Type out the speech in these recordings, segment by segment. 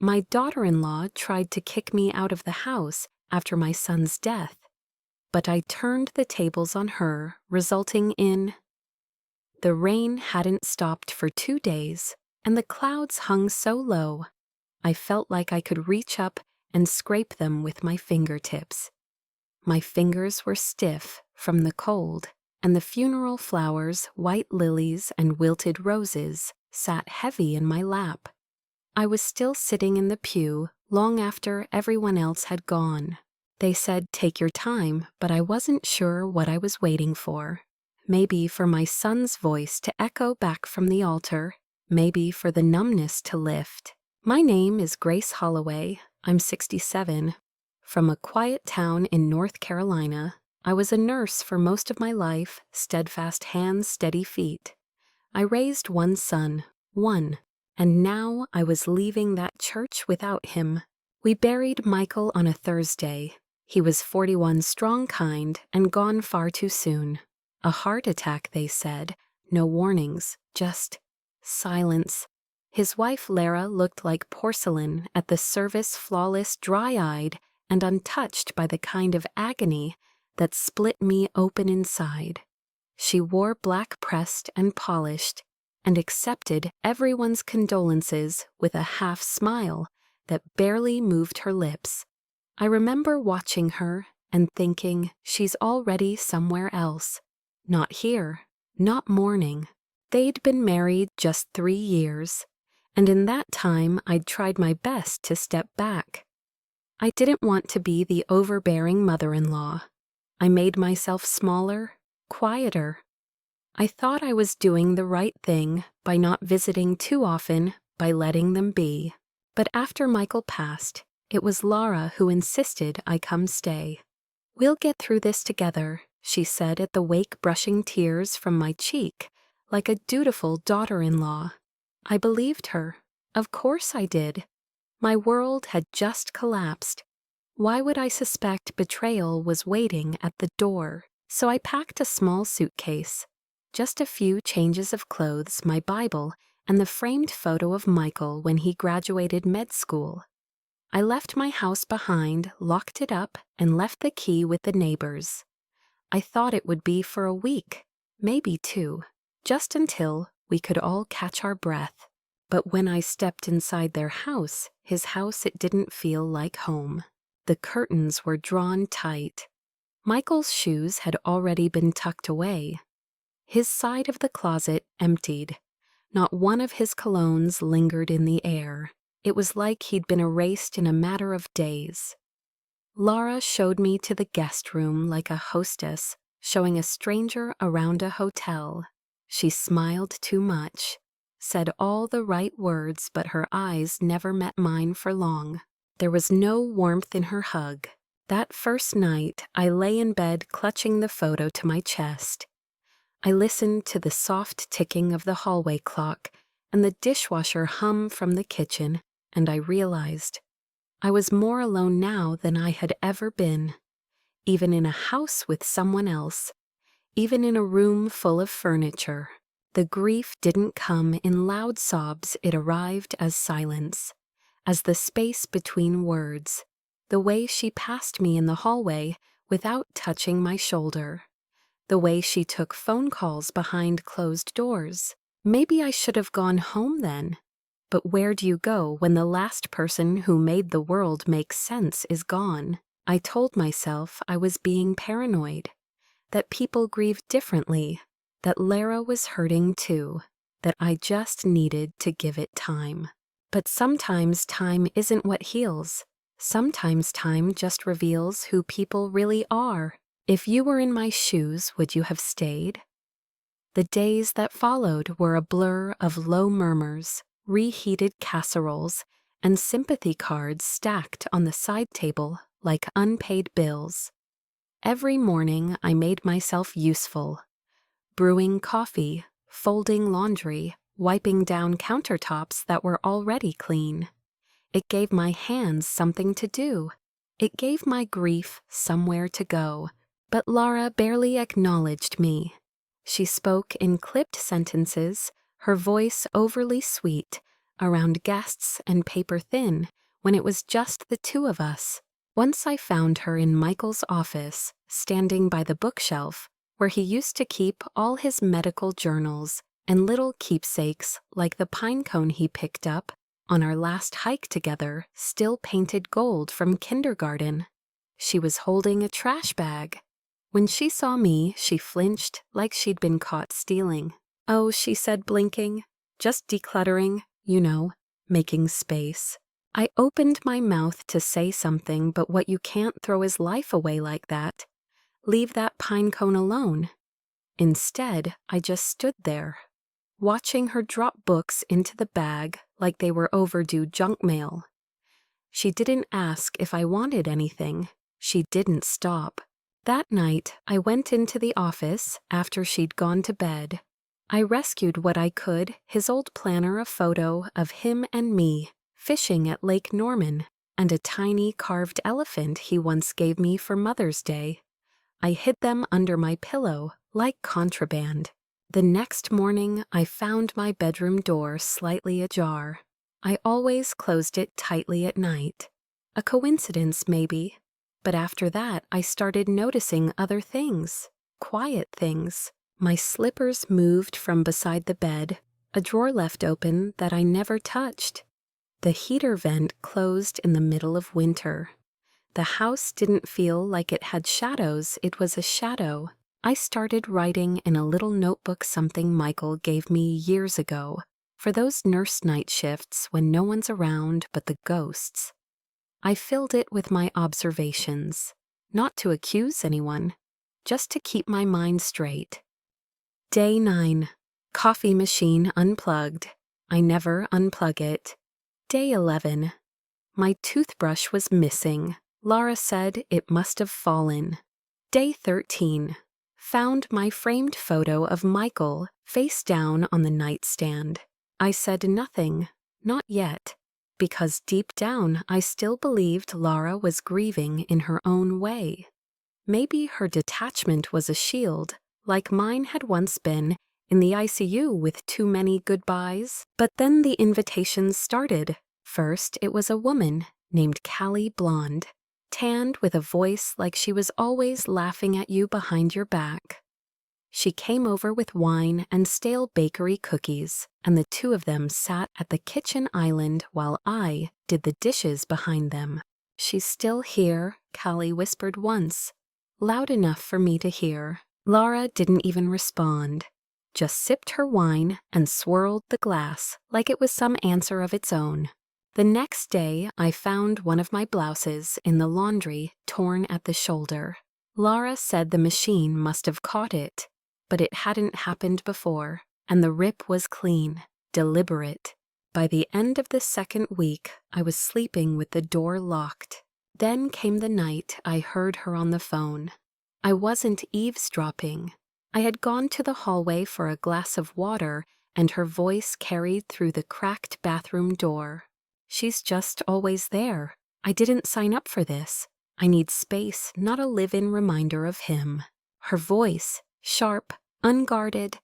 My daughter-in-law tried to kick me out of the house after my son's death, but I turned the tables on her, resulting in... The rain hadn't stopped for 2 days, and the clouds hung so low, I felt like I could reach up and scrape them with my fingertips. My fingers were stiff from the cold, and the funeral flowers, white lilies and wilted roses, sat heavy in my lap. I was still sitting in the pew long after everyone else had gone. They said, "Take your time," but I wasn't sure what I was waiting for. Maybe for my son's voice to echo back from the altar, maybe for the numbness to lift. My name is Grace Holloway. I'm 67. From a quiet town in North Carolina, I was a nurse for most of my life, steadfast hands, steady feet. I raised one son, and now I was leaving that church without him. We buried Michael on a Thursday. He was 41 strong kind and gone far too soon. A heart attack, they said. No warnings, just silence. His wife Lara looked like porcelain at the service, flawless, dry-eyed, and untouched by the kind of agony that split me open inside. She wore black pressed and polished, and accepted everyone's condolences with a half smile that barely moved her lips. I remember watching her and thinking, she's already somewhere else. Not here, not mourning. They'd been married just 3 years, and in that time I'd tried my best to step back. I didn't want to be the overbearing mother-in-law. I made myself smaller, quieter. I thought I was doing the right thing by not visiting too often, by letting them be. But after Michael passed, it was Lara who insisted I come stay. "We'll get through this together," she said at the wake, brushing tears from my cheek, like a dutiful daughter-in-law. I believed her. Of course I did. My world had just collapsed. Why would I suspect betrayal was waiting at the door? So I packed a small suitcase. Just a few changes of clothes, my Bible, and the framed photo of Michael when he graduated med school. I left my house behind, locked it up, and left the key with the neighbors. I thought it would be for a week, maybe 2, just until we could all catch our breath. But when I stepped inside their house, his house, it didn't feel like home. The curtains were drawn tight. Michael's shoes had already been tucked away. His side of the closet emptied. Not one of his colognes lingered in the air. It was like he'd been erased in a matter of days. Lara showed me to the guest room like a hostess showing a stranger around a hotel. She smiled too much, said all the right words, but her eyes never met mine for long. There was no warmth in her hug. That first night, I lay in bed clutching the photo to my chest. I listened to the soft ticking of the hallway clock and the dishwasher hum from the kitchen, and I realized I was more alone now than I had ever been. Even in a house with someone else, even in a room full of furniture, the grief didn't come in loud sobs. It arrived as silence, as the space between words, the way she passed me in the hallway without touching my shoulder, the way she took phone calls behind closed doors. Maybe I should have gone home then. But where do you go when the last person who made the world make sense is gone? I told myself I was being paranoid, that people grieve differently, that Lara was hurting too, that I just needed to give it time. But sometimes time isn't what heals. Sometimes time just reveals who people really are. If you were in my shoes, would you have stayed? The days that followed were a blur of low murmurs, reheated casseroles, and sympathy cards stacked on the side table like unpaid bills. Every morning I made myself useful, brewing coffee, folding laundry, wiping down countertops that were already clean. It gave my hands something to do. It gave my grief somewhere to go. But Lara barely acknowledged me. She spoke in clipped sentences, her voice overly sweet, around guests and paper thin, when it was just the two of us. Once I found her in Michael's office, standing by the bookshelf, where he used to keep all his medical journals and little keepsakes like the pine cone he picked up on our last hike together, still painted gold from kindergarten. She was holding a trash bag. When she saw me, she flinched like she'd been caught stealing. "Oh," she said, blinking, "just decluttering, making space." I opened my mouth to say something, but what you can't throw his life away like that. Leave that pine cone alone. Instead, I just stood there, watching her drop books into the bag like they were overdue junk mail. She didn't ask if I wanted anything. She didn't stop. That night, I went into the office after she'd gone to bed. I rescued what I could, his old planner, a photo of him and me fishing at Lake Norman, and a tiny carved elephant he once gave me for Mother's Day. I hid them under my pillow like contraband. The next morning, I found my bedroom door slightly ajar. I always closed it tightly at night. A coincidence, maybe. But after that, I started noticing other things, quiet things. My slippers moved from beside the bed, a drawer left open that I never touched. The heater vent closed in the middle of winter. The house didn't feel like it had shadows, it was a shadow. I started writing in a little notebook something Michael gave me years ago, for those nurse night shifts when no one's around but the ghosts. I filled it with my observations, not to accuse anyone, just to keep my mind straight. Day 9. Coffee machine unplugged. I never unplug it. Day 11. My toothbrush was missing. Laura said it must have fallen. Day 13. Found my framed photo of Michael face down on the nightstand. I said nothing, not yet, because deep down I still believed Laura was grieving in her own way. Maybe her detachment was a shield, like mine had once been in the ICU with too many goodbyes. But then the invitations started. First, it was a woman named Callie Blonde, tanned with a voice like she was always laughing at you behind your back. She came over with wine and stale bakery cookies, and the two of them sat at the kitchen island while I did the dishes behind them. "She's still here," Callie whispered once, loud enough for me to hear. Laura didn't even respond, just sipped her wine and swirled the glass like it was some answer of its own. The next day, I found one of my blouses in the laundry, torn at the shoulder. Laura said the machine must have caught it, but it hadn't happened before, and the rip was clean, deliberate. By the end of the second week, I was sleeping with the door locked. Then came the night I heard her on the phone. I wasn't eavesdropping. I had gone to the hallway for a glass of water, and her voice carried through the cracked bathroom door. "She's just always there. I didn't sign up for this. I need space, not a live-in reminder of him." Her voice, sharp, unguarded,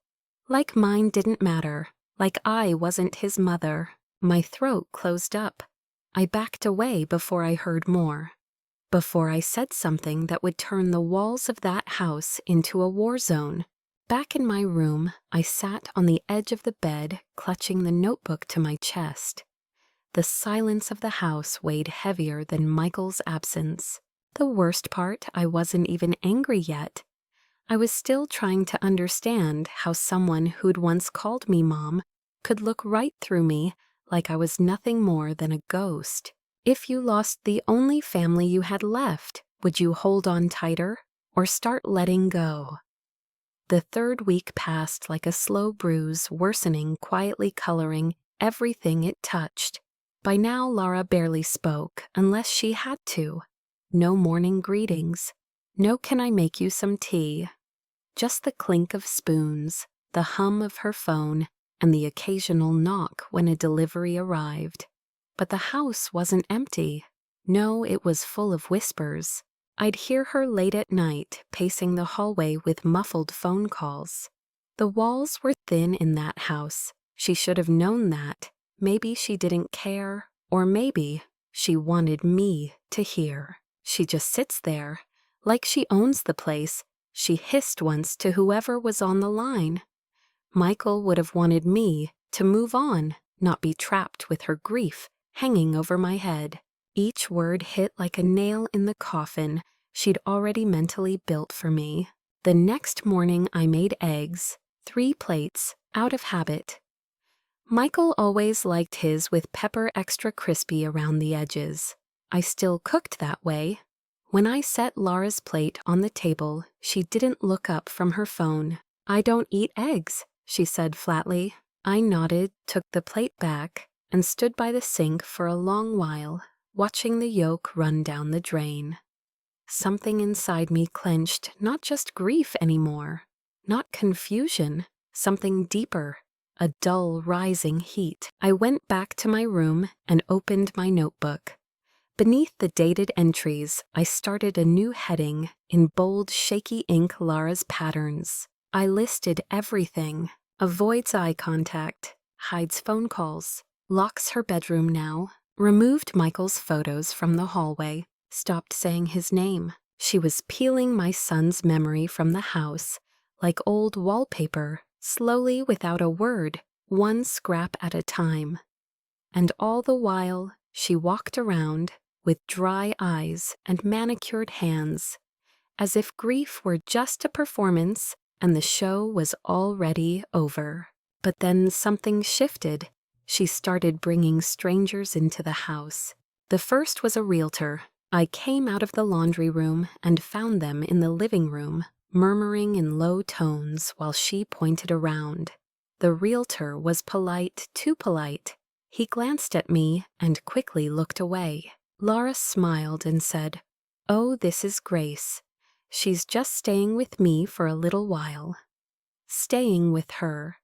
like mine didn't matter, like I wasn't his mother. My throat closed up. I backed away before I heard more. Before I said something that would turn the walls of that house into a war zone. Back in my room, I sat on the edge of the bed, clutching the notebook to my chest. The silence of the house weighed heavier than Michael's absence. The worst part, I wasn't even angry yet. I was still trying to understand how someone who'd once called me Mom could look right through me like I was nothing more than a ghost. If you lost the only family you had left, would you hold on tighter or start letting go? The third week passed like a slow bruise, worsening, quietly coloring everything it touched. By now, Laura barely spoke, unless she had to. No morning greetings. No "can I make you some tea?" Just the clink of spoons, the hum of her phone, and the occasional knock when a delivery arrived. But the house wasn't empty. No, it was full of whispers. I'd hear her late at night, pacing the hallway with muffled phone calls. The walls were thin in that house. She should have known that. Maybe she didn't care, or maybe she wanted me to hear. She just sits there, like she owns the place. She hissed once to whoever was on the line. Michael would have wanted me to move on, not be trapped with her grief hanging over my head. Each word hit like a nail in the coffin she'd already mentally built for me. The next morning I made eggs, 3 plates, out of habit. Michael always liked his with pepper extra crispy around the edges. I still cooked that way. When I set Laura's plate on the table, she didn't look up from her phone. "I don't eat eggs," she said flatly. I nodded, took the plate back, and stood by the sink for a long while, watching the yolk run down the drain. Something inside me clenched, not just grief anymore, not confusion, something deeper, a dull rising heat. I went back to my room and opened my notebook. Beneath the dated entries, I started a new heading in bold, shaky ink, Laura's patterns. I listed everything: avoids eye contact, hides phone calls, locks her bedroom now, removed Michael's photos from the hallway, stopped saying his name. She was peeling my son's memory from the house, like old wallpaper, slowly without a word, one scrap at a time. And all the while, she walked around, with dry eyes and manicured hands, as if grief were just a performance and the show was already over. But then something shifted. She started bringing strangers into the house. The first was a realtor. I came out of the laundry room and found them in the living room, murmuring in low tones while she pointed around. The realtor was polite, too polite. He glanced at me and quickly looked away. Laura smiled and said, "Oh, this is Grace. She's just staying with me for a little while." Staying with her.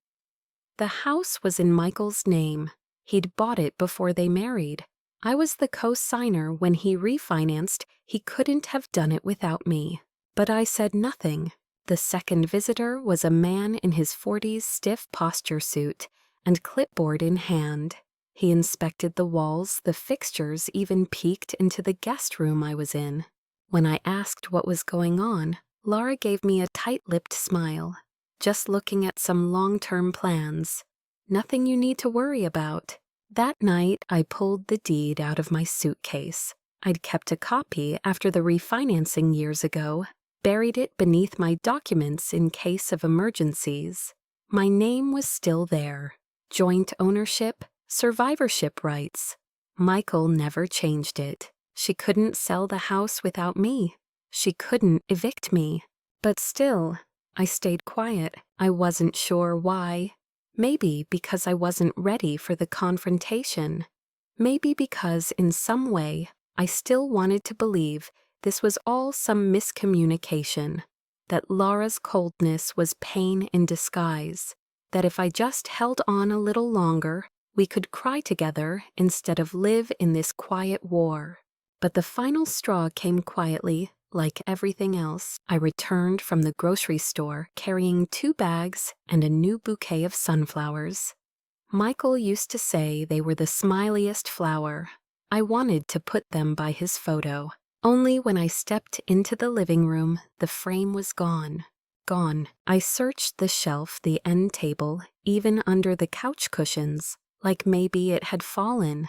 The house was in Michael's name. He'd bought it before they married. I was the co-signer when he refinanced. He couldn't have done it without me. But I said nothing. The second visitor was a man in his 40s, stiff posture suit and clipboard in hand. He inspected the walls, the fixtures, even peeked into the guest room I was in. When I asked what was going on, Laura gave me a tight-lipped smile. "Just looking at some long-term plans. Nothing you need to worry about." That night, I pulled the deed out of my suitcase. I'd kept a copy after the refinancing years ago, buried it beneath my documents in case of emergencies. My name was still there. Joint ownership, survivorship rights. Michael never changed it. She couldn't sell the house without me. She couldn't evict me. But still, I stayed quiet. I wasn't sure why. Maybe because I wasn't ready for the confrontation. Maybe because in some way I still wanted to believe this was all some miscommunication, that Laura's coldness was pain in disguise, that if I just held on a little longer, we could cry together instead of live in this quiet war. But the final straw came quietly, like everything else. I returned from the grocery store carrying 2 bags and a new bouquet of sunflowers. Michael used to say they were the smiliest flower. I wanted to put them by his photo. Only when I stepped into the living room, the frame was gone. Gone. I searched the shelf, the end table, even under the couch cushions, like maybe it had fallen.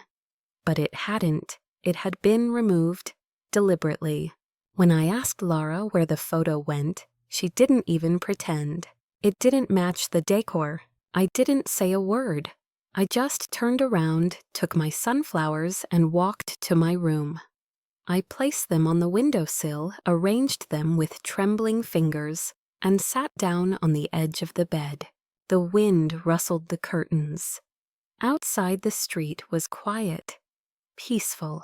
But it hadn't. It had been removed, deliberately. When I asked Laura where the photo went, she didn't even pretend. It didn't match the decor. I didn't say a word. I just turned around, took my sunflowers, and walked to my room. I placed them on the windowsill, arranged them with trembling fingers, and sat down on the edge of the bed. The wind rustled the curtains. Outside, the street was quiet, peaceful.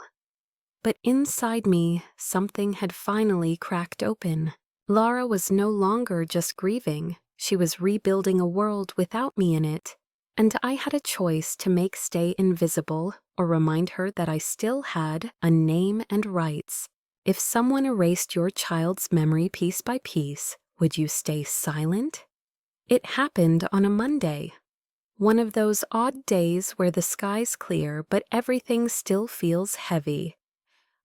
But inside me, something had finally cracked open. Laura was no longer just grieving. She was rebuilding a world without me in it. And I had a choice to make stay invisible or remind her that I still had a name and rights. If someone erased your child's memory piece by piece, would you stay silent? It happened on a Monday. One of those odd days where the sky's clear but everything still feels heavy.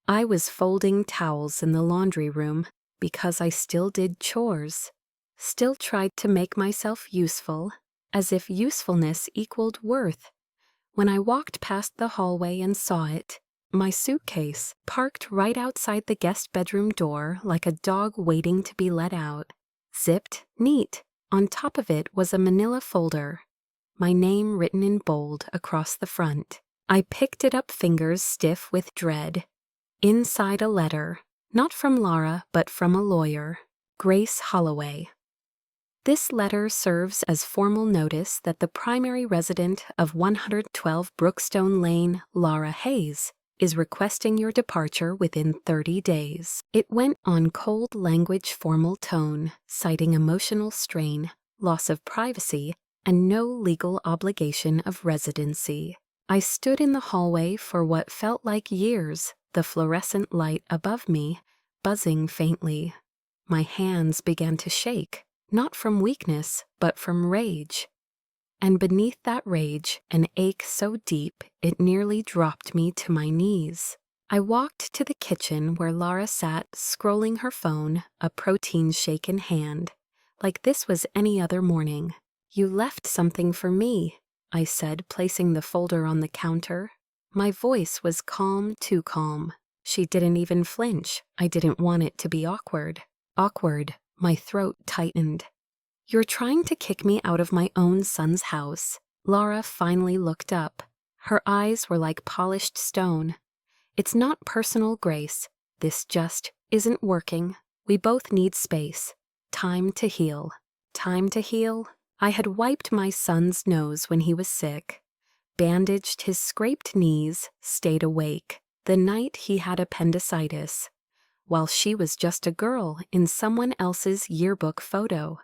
I was folding towels in the laundry room because I still did chores, still tried to make myself useful, as if usefulness equaled worth, when I walked past the hallway and saw it, my suitcase, parked right outside the guest bedroom door like a dog waiting to be let out. Zipped, neat. On top of it was a manila folder, my name written in bold across the front. I picked it up, fingers stiff with dread. Inside a letter, not from Laura but from a lawyer, Grace Holloway. This letter serves as formal notice that the primary resident of 112 Brookstone Lane, Laura Hayes, is requesting your departure within 30 days. It went on cold language, formal tone, citing emotional strain, loss of privacy, and no legal obligation of residency. I stood in the hallway for what felt like years, the fluorescent light above me buzzing faintly. My hands began to shake, not from weakness, but from rage. And beneath that rage, an ache so deep it nearly dropped me to my knees. I walked to the kitchen where Laura sat scrolling her phone, a protein shake in hand, like this was any other morning. "You left something for me," I said, placing the folder on the counter. My voice was calm, too calm. She didn't even flinch. I didn't want it to be awkward. Awkward. My throat tightened. "You're trying to kick me out of my own son's house." Laura finally looked up. Her eyes were like polished stone. "It's not personal, Grace. This just isn't working. We both need space. Time to heal." Time to heal? I had wiped my son's nose when he was sick, bandaged his scraped knees, stayed awake the night he had appendicitis, while she was just a girl in someone else's yearbook photo.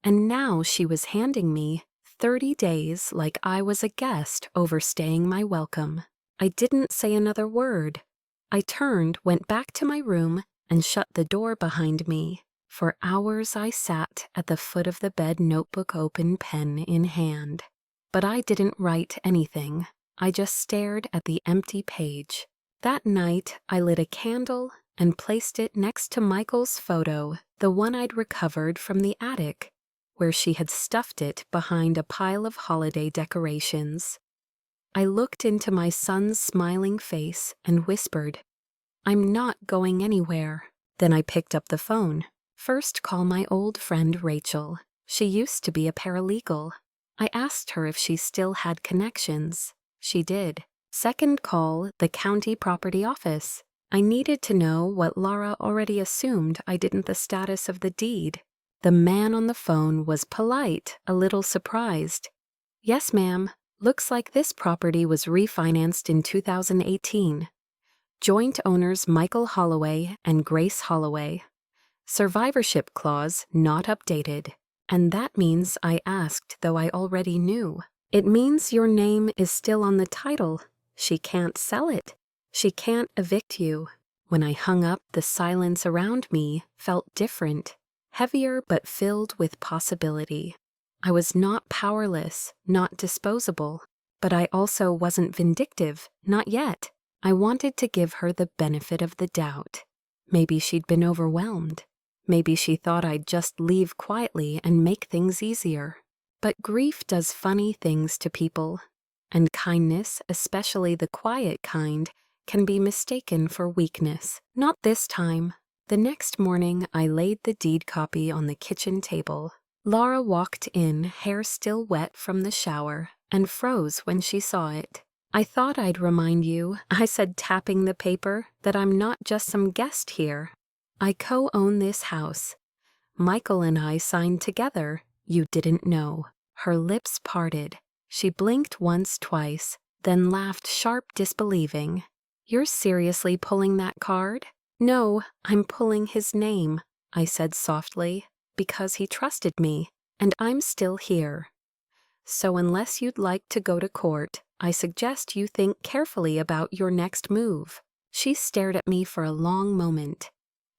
And now she was handing me 30 days like I was a guest overstaying my welcome. I didn't say another word. I turned, went back to my room, and shut the door behind me. For hours I sat at the foot of the bed, notebook open, pen in hand. But I didn't write anything. I just stared at the empty page. That night I lit a candle and placed it next to Michael's photo, the one I'd recovered from the attic, where she had stuffed it behind a pile of holiday decorations. I looked into my son's smiling face and whispered, "I'm not going anywhere." Then I picked up the phone. First call my old friend Rachel. She used to be a paralegal. I asked her if she still had connections. She did. Second call the county property office. I needed to know what Laura already assumed I didn't, the status of the deed. The man on the phone was polite, a little surprised. "Yes, ma'am. Looks like this property was refinanced in 2018. Joint owners Michael Holloway and Grace Holloway. Survivorship clause not updated." And that means I asked, though I already knew. "It means your name is still on the title. She can't sell it. She can't evict you." When I hung up, the silence around me felt different, heavier but filled with possibility. I was not powerless, not disposable, but I also wasn't vindictive, not yet. I wanted to give her the benefit of the doubt. Maybe she'd been overwhelmed. Maybe she thought I'd just leave quietly and make things easier. But grief does funny things to people, and kindness, especially the quiet kind, can be mistaken for weakness. Not this time. The next morning, I laid the deed copy on the kitchen table. Laura walked in, hair still wet from the shower, and froze when she saw it. "I thought I'd remind you," I said, tapping the paper, "that I'm not just some guest here. I co-own this house. Michael and I signed together. You didn't know." Her lips parted. She blinked once, twice, then laughed sharp, disbelieving. "You're seriously pulling that card?" "No, I'm pulling his name," I said softly, "because he trusted me, and I'm still here. So unless you'd like to go to court, I suggest you think carefully about your next move." She stared at me for a long moment.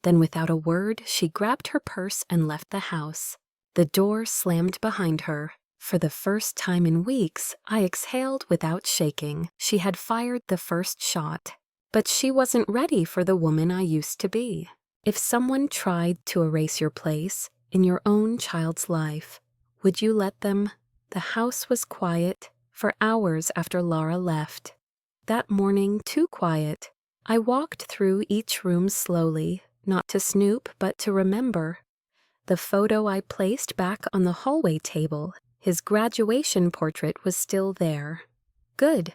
Then without a word, she grabbed her purse and left the house. The door slammed behind her. For the first time in weeks, I exhaled without shaking. She had fired the first shot. But she wasn't ready for the woman I used to be. If someone tried to erase your place in your own child's life, would you let them? The house was quiet for hours after Laura left. That morning, too quiet. I walked through each room slowly, not to snoop, but to remember. The photo I placed back on the hallway table, his graduation portrait, was still there. Good.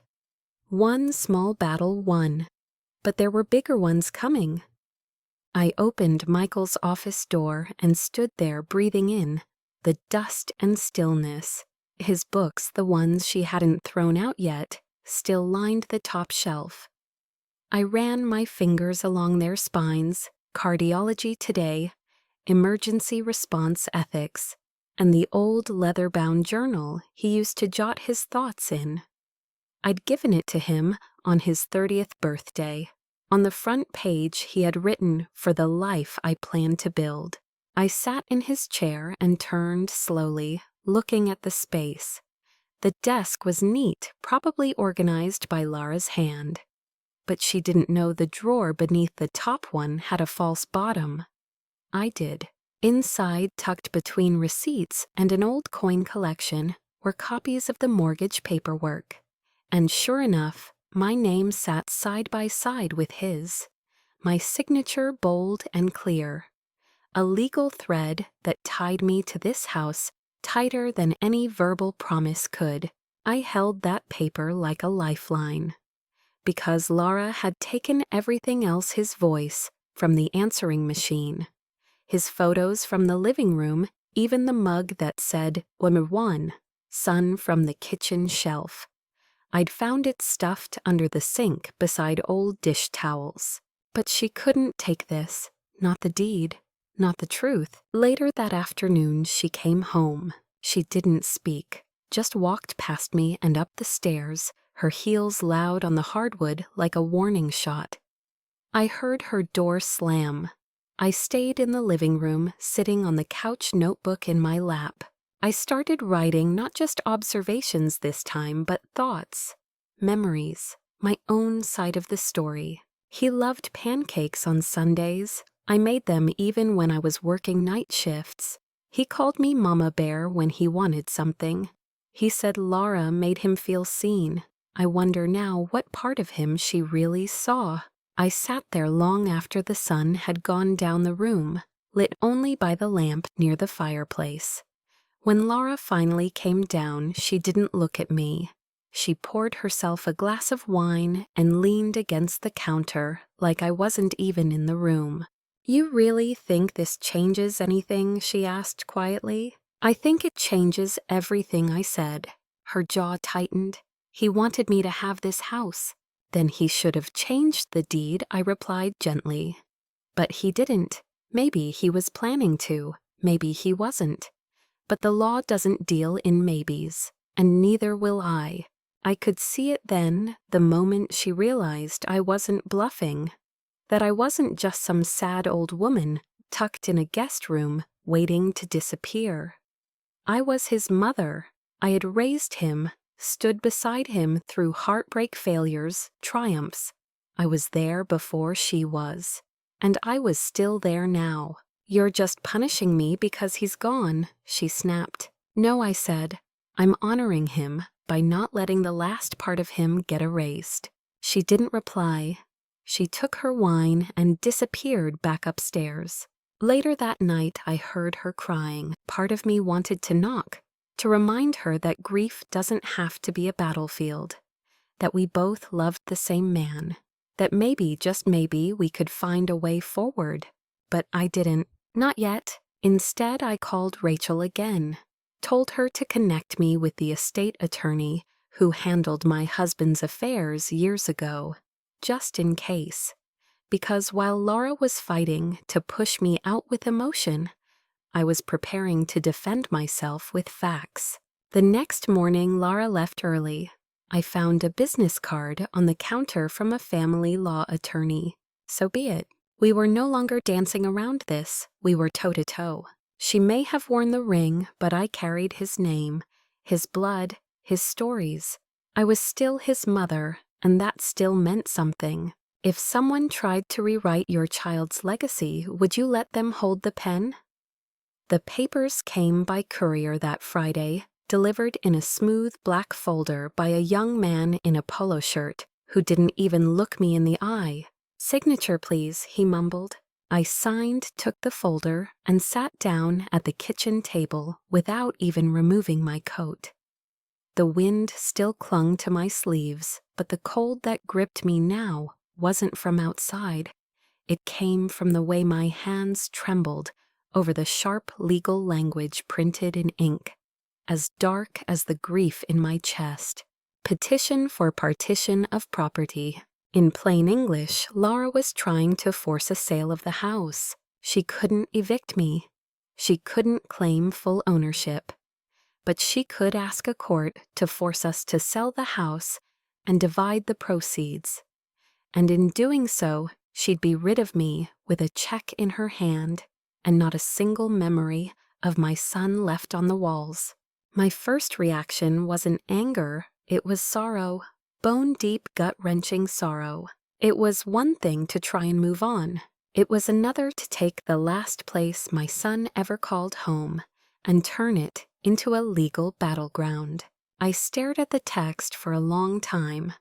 One small battle won. But there were bigger ones coming. I opened Michael's office door and stood there breathing in the dust and stillness. His books, the ones she hadn't thrown out yet, still lined the top shelf. I ran my fingers along their spines, Cardiology Today, Emergency Response Ethics, and the old leather-bound journal he used to jot his thoughts in. I'd given it to him on his 30th birthday. On the front page he had written, "For the life I plan to build." I sat in his chair and turned slowly, looking at the space. The desk was neat, probably organized by Laura's hand. But she didn't know the drawer beneath the top one had a false bottom. I did. Inside, tucked between receipts and an old coin collection, were copies of the mortgage paperwork. And sure enough, my name sat side by side with his, my signature bold and clear. A legal thread that tied me to this house tighter than any verbal promise could. I held that paper like a lifeline. Because Laura had taken everything else, his voice from the answering machine, his photos from the living room, even the mug that said "One," sun from the kitchen shelf. I'd found it stuffed under the sink beside old dish towels. But she couldn't take this, not the deed, not the truth. Later that afternoon she came home. She didn't speak, just walked past me and up the stairs, her heels loud on the hardwood like a warning shot. I heard her door slam. I stayed in the living room, sitting on the couch, notebook in my lap. I started writing not just observations this time, but thoughts, memories, my own side of the story. He loved pancakes on Sundays. I made them even when I was working night shifts. He called me Mama Bear when he wanted something. He said Laura made him feel seen. I wonder now what part of him she really saw. I sat there long after the sun had gone down the room, lit only by the lamp near the fireplace. When Laura finally came down, she didn't look at me. She poured herself a glass of wine and leaned against the counter like I wasn't even in the room. "You really think this changes anything?" she asked quietly. "I think it changes everything," I said. Her jaw tightened. "He wanted me to have this house." "Then he should have changed the deed," I replied gently. "But he didn't. Maybe he was planning to. Maybe he wasn't. But the law doesn't deal in maybes, and neither will I." I could see it then, the moment she realized I wasn't bluffing, that I wasn't just some sad old woman tucked in a guest room waiting to disappear. I was his mother. I had raised him, stood beside him through heartbreak, failures, triumphs. I was there before she was, and I was still there now. "You're just punishing me because he's gone," she snapped. "No," I said. "I'm honoring him by not letting the last part of him get erased." She didn't reply. She took her wine and disappeared back upstairs. Later that night, I heard her crying. Part of me wanted to knock, to remind her that grief doesn't have to be a battlefield, that we both loved the same man, that maybe, just maybe, we could find a way forward. But I didn't. Not yet. Instead, I called Rachel again, told her to connect me with the estate attorney who handled my husband's affairs years ago, just in case. Because while Laura was fighting to push me out with emotion, I was preparing to defend myself with facts. The next morning, Laura left early. I found a business card on the counter from a family law attorney. So be it. We were no longer dancing around this. We were toe-to-toe. She may have worn the ring, but I carried his name, his blood, his stories. I was still his mother, and that still meant something. If someone tried to rewrite your child's legacy, would you let them hold the pen? The papers came by courier that Friday, delivered in a smooth black folder by a young man in a polo shirt who didn't even look me in the eye. "Signature, please," he mumbled. I signed, took the folder, and sat down at the kitchen table without even removing my coat. The wind still clung to my sleeves, but the cold that gripped me now wasn't from outside. It came from the way my hands trembled over the sharp legal language printed in ink, as dark as the grief in my chest. Petition for partition of property. In plain English, Laura was trying to force a sale of the house. She couldn't evict me. She couldn't claim full ownership. But she could ask a court to force us to sell the house and divide the proceeds. And in doing so, she'd be rid of me with a check in her hand and not a single memory of my son left on the walls. My first reaction wasn't anger, it was sorrow. Bone-deep, gut-wrenching sorrow. It was one thing to try and move on. It was another to take the last place my son ever called home and turn it into a legal battleground. I stared at the text for a long time.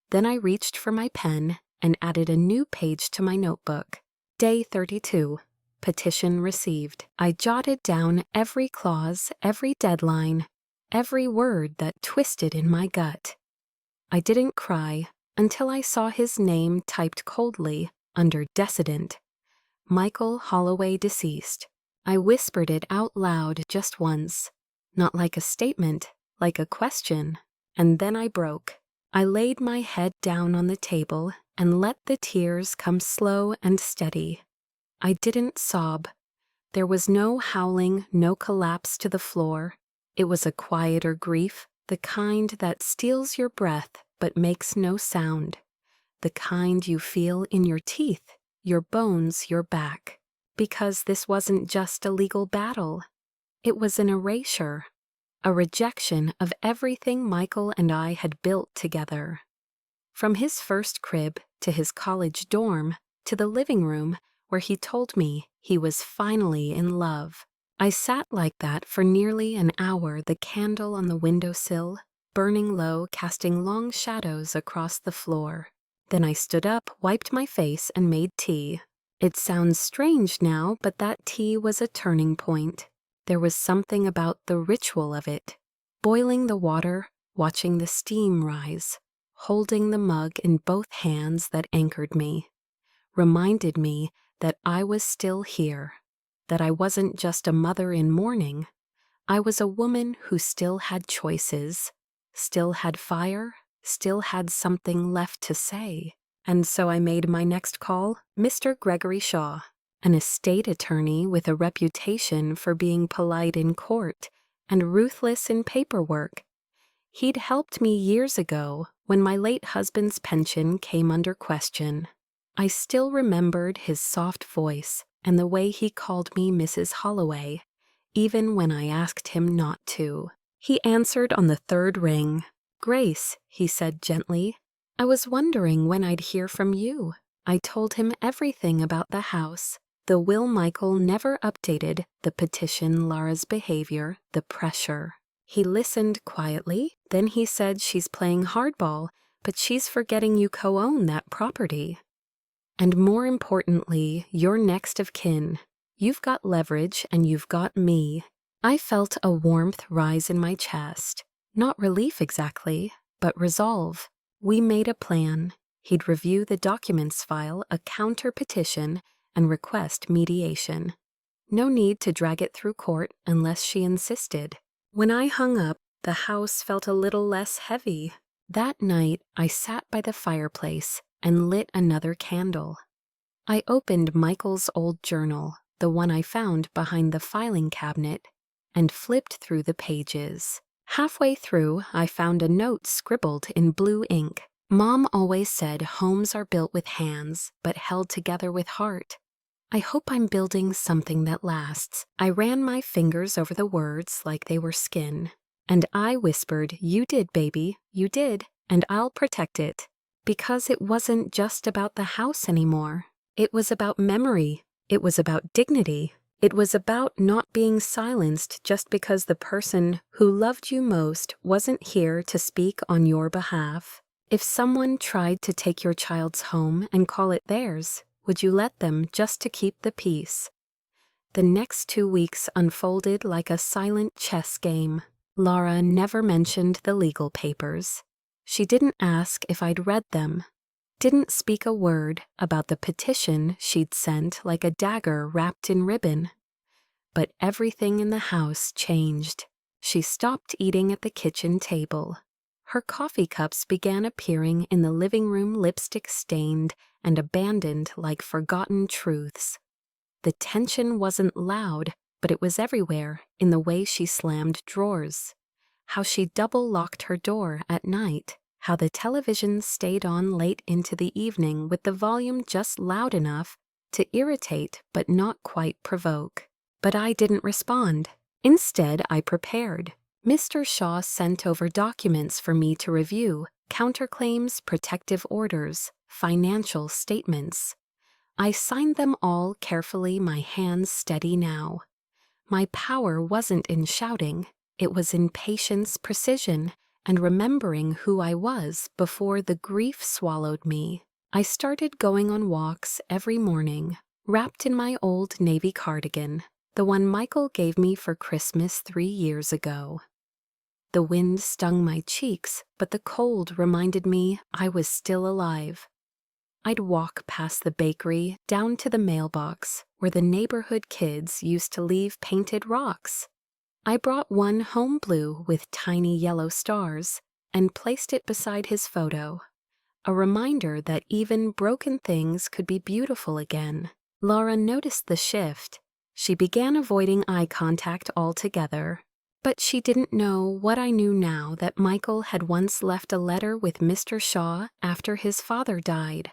Then I reached for my pen and added a new page to my notebook. Day 32. Petition received. I jotted down every clause, every deadline, every word that twisted in my gut. I didn't cry until I saw his name typed coldly under decedent. Michael Holloway deceased. I whispered it out loud just once, not like a statement, like a question, and then I broke. I laid my head down on the table and let the tears come slow and steady. I didn't sob. There was no howling, no collapse to the floor. It was a quieter grief, the kind that steals your breath but makes no sound. The kind you feel in your teeth, your bones, your back. Because this wasn't just a legal battle. It was an erasure, a rejection of everything Michael and I had built together. From his first crib to his college dorm to the living room where he told me he was finally in love. I sat like that for nearly an hour, the candle on the windowsill, burning low, casting long shadows across the floor. Then I stood up, wiped my face, and made tea. It sounds strange now, but that tea was a turning point. There was something about the ritual of it. Boiling the water, watching the steam rise, holding the mug in both hands that anchored me, reminded me that I was still here, that I wasn't just a mother in mourning. I was a woman who still had choices, still had fire, still had something left to say. And so I made my next call, Mr. Gregory Shaw, an estate attorney with a reputation for being polite in court and ruthless in paperwork. He'd helped me years ago when my late husband's pension came under question. I still remembered his soft voice and the way he called me Mrs. Holloway, even when I asked him not to. He answered on the third ring. "Grace," he said gently, "I was wondering when I'd hear from you." I told him everything about the house, the will Michael never updated, the petition, Laura's behavior, the pressure. He listened quietly, then he said, "She's playing hardball, but she's forgetting you co-own that property. And more importantly, you're next of kin. You've got leverage and you've got me." I felt a warmth rise in my chest. Not relief exactly, but resolve. We made a plan. He'd review the documents file, a counter petition, and request mediation. No need to drag it through court unless she insisted. When I hung up, the house felt a little less heavy. That night, I sat by the fireplace and lit another candle. I opened Michael's old journal, the one I found behind the filing cabinet, and flipped through the pages. Halfway through, I found a note scribbled in blue ink. "Mom always said homes are built with hands, but held together with heart. I hope I'm building something that lasts." I ran my fingers over the words like they were skin. And I whispered, "You did, baby, you did, and I'll protect it." Because it wasn't just about the house anymore. It was about memory. It was about dignity. It was about not being silenced just because the person who loved you most wasn't here to speak on your behalf. If someone tried to take your child's home and call it theirs, would you let them just to keep the peace? The next 2 weeks unfolded like a silent chess game. Laura never mentioned the legal papers. She didn't ask if I'd read them, didn't speak a word about the petition she'd sent like a dagger wrapped in ribbon. But everything in the house changed. She stopped eating at the kitchen table. Her coffee cups began appearing in the living room lipstick-stained and abandoned like forgotten truths. The tension wasn't loud, but it was everywhere in the way she slammed drawers, how she double-locked her door at night, how the television stayed on late into the evening with the volume just loud enough to irritate but not quite provoke. But I didn't respond. Instead, I prepared. Mr. Shaw sent over documents for me to review, counterclaims, protective orders, financial statements. I signed them all carefully, my hands steady now. My power wasn't in shouting. It was in patience, precision, and remembering who I was before the grief swallowed me. I started going on walks every morning, wrapped in my old navy cardigan, the one Michael gave me for Christmas 3 years ago. The wind stung my cheeks, but the cold reminded me I was still alive. I'd walk past the bakery down to the mailbox where the neighborhood kids used to leave painted rocks. I brought one home blue with tiny yellow stars and placed it beside his photo, a reminder that even broken things could be beautiful again. Laura noticed the shift. She began avoiding eye contact altogether, but she didn't know what I knew now, that Michael had once left a letter with Mr. Shaw after his father died.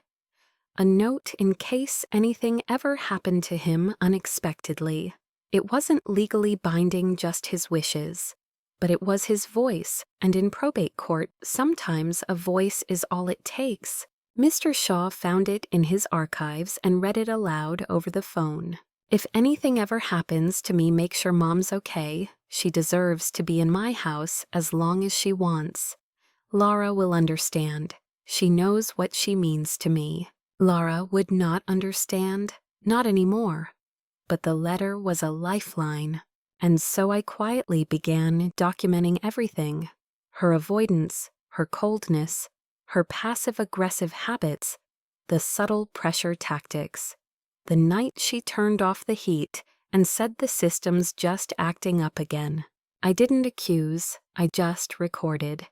A note in case anything ever happened to him unexpectedly. It wasn't legally binding, just his wishes, but it was his voice, and in probate court, sometimes a voice is all it takes. Mr. Shaw found it in his archives and read it aloud over the phone. "If anything ever happens to me, make sure Mom's okay. She deserves to be in my house as long as she wants. Laura will understand. She knows what she means to me." Laura would not understand, not anymore. But the letter was a lifeline, and so I quietly began documenting everything. Her avoidance, her coldness, her passive-aggressive habits, the subtle pressure tactics. The night she turned off the heat and said the system's just acting up again. I didn't accuse, I just recorded.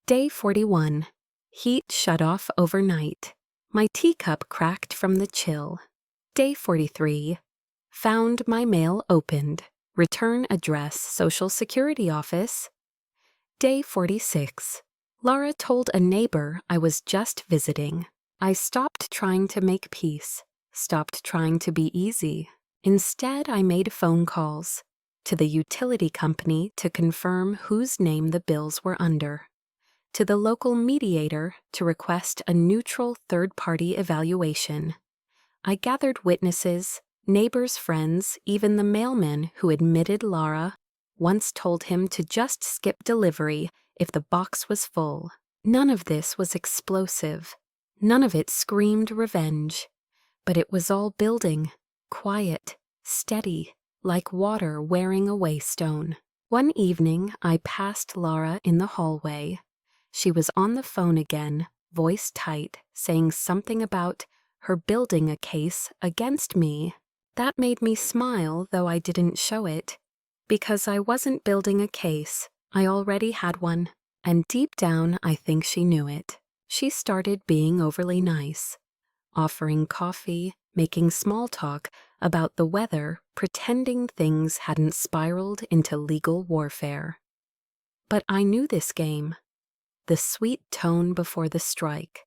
Day 41. Heat shut off overnight. My teacup cracked from the chill. Day 43. Found my mail opened. Return address, Social Security office. Day 46. Laura told a neighbor I was just visiting. I stopped trying to make peace, stopped trying to be easy. Instead, I made phone calls to the utility company to confirm whose name the bills were under, to the local mediator to request a neutral third-party evaluation. I gathered witnesses, neighbors, friends, even the mailman who admitted Laura once told him to just skip delivery if the box was full. None of this was explosive. None of it screamed revenge. But it was all building, quiet, steady, like water wearing away stone. One evening, I passed Laura in the hallway. She was on the phone again, voice tight, saying something about her building a case against me. That made me smile, though I didn't show it. Because I wasn't building a case, I already had one, and deep down I think she knew it. She started being overly nice, offering coffee, making small talk about the weather, pretending things hadn't spiraled into legal warfare. But I knew this game. The sweet tone before the strike,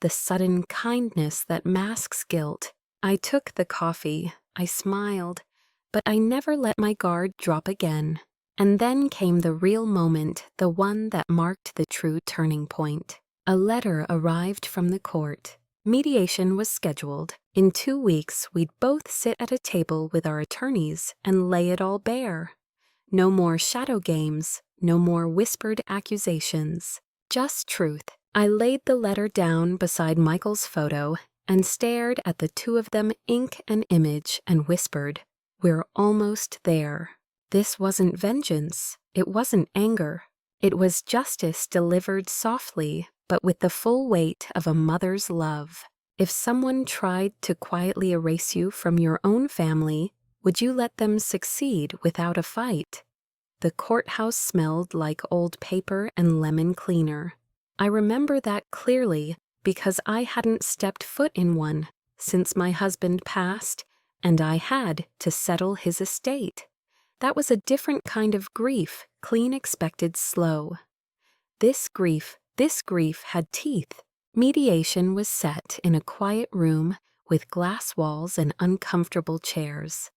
the sudden kindness that masks guilt. I took the coffee, I smiled, but I never let my guard drop again. And then came the real moment, the one that marked the true turning point. A letter arrived from the court. Mediation was scheduled. In 2 weeks, we'd both sit at a table with our attorneys and lay it all bare. No more shadow games, no more whispered accusations. Just truth. I laid the letter down beside Michael's photo and stared at the two of them, ink and image, and whispered, "We're almost there." This wasn't vengeance. It wasn't anger. It was justice delivered softly, but with the full weight of a mother's love. If someone tried to quietly erase you from your own family, would you let them succeed without a fight? The courthouse smelled like old paper and lemon cleaner. I remember that clearly because I hadn't stepped foot in one since my husband passed, and I had to settle his estate. That was a different kind of grief, clean expected slow. This grief had teeth. Mediation was set in a quiet room with glass walls and uncomfortable chairs.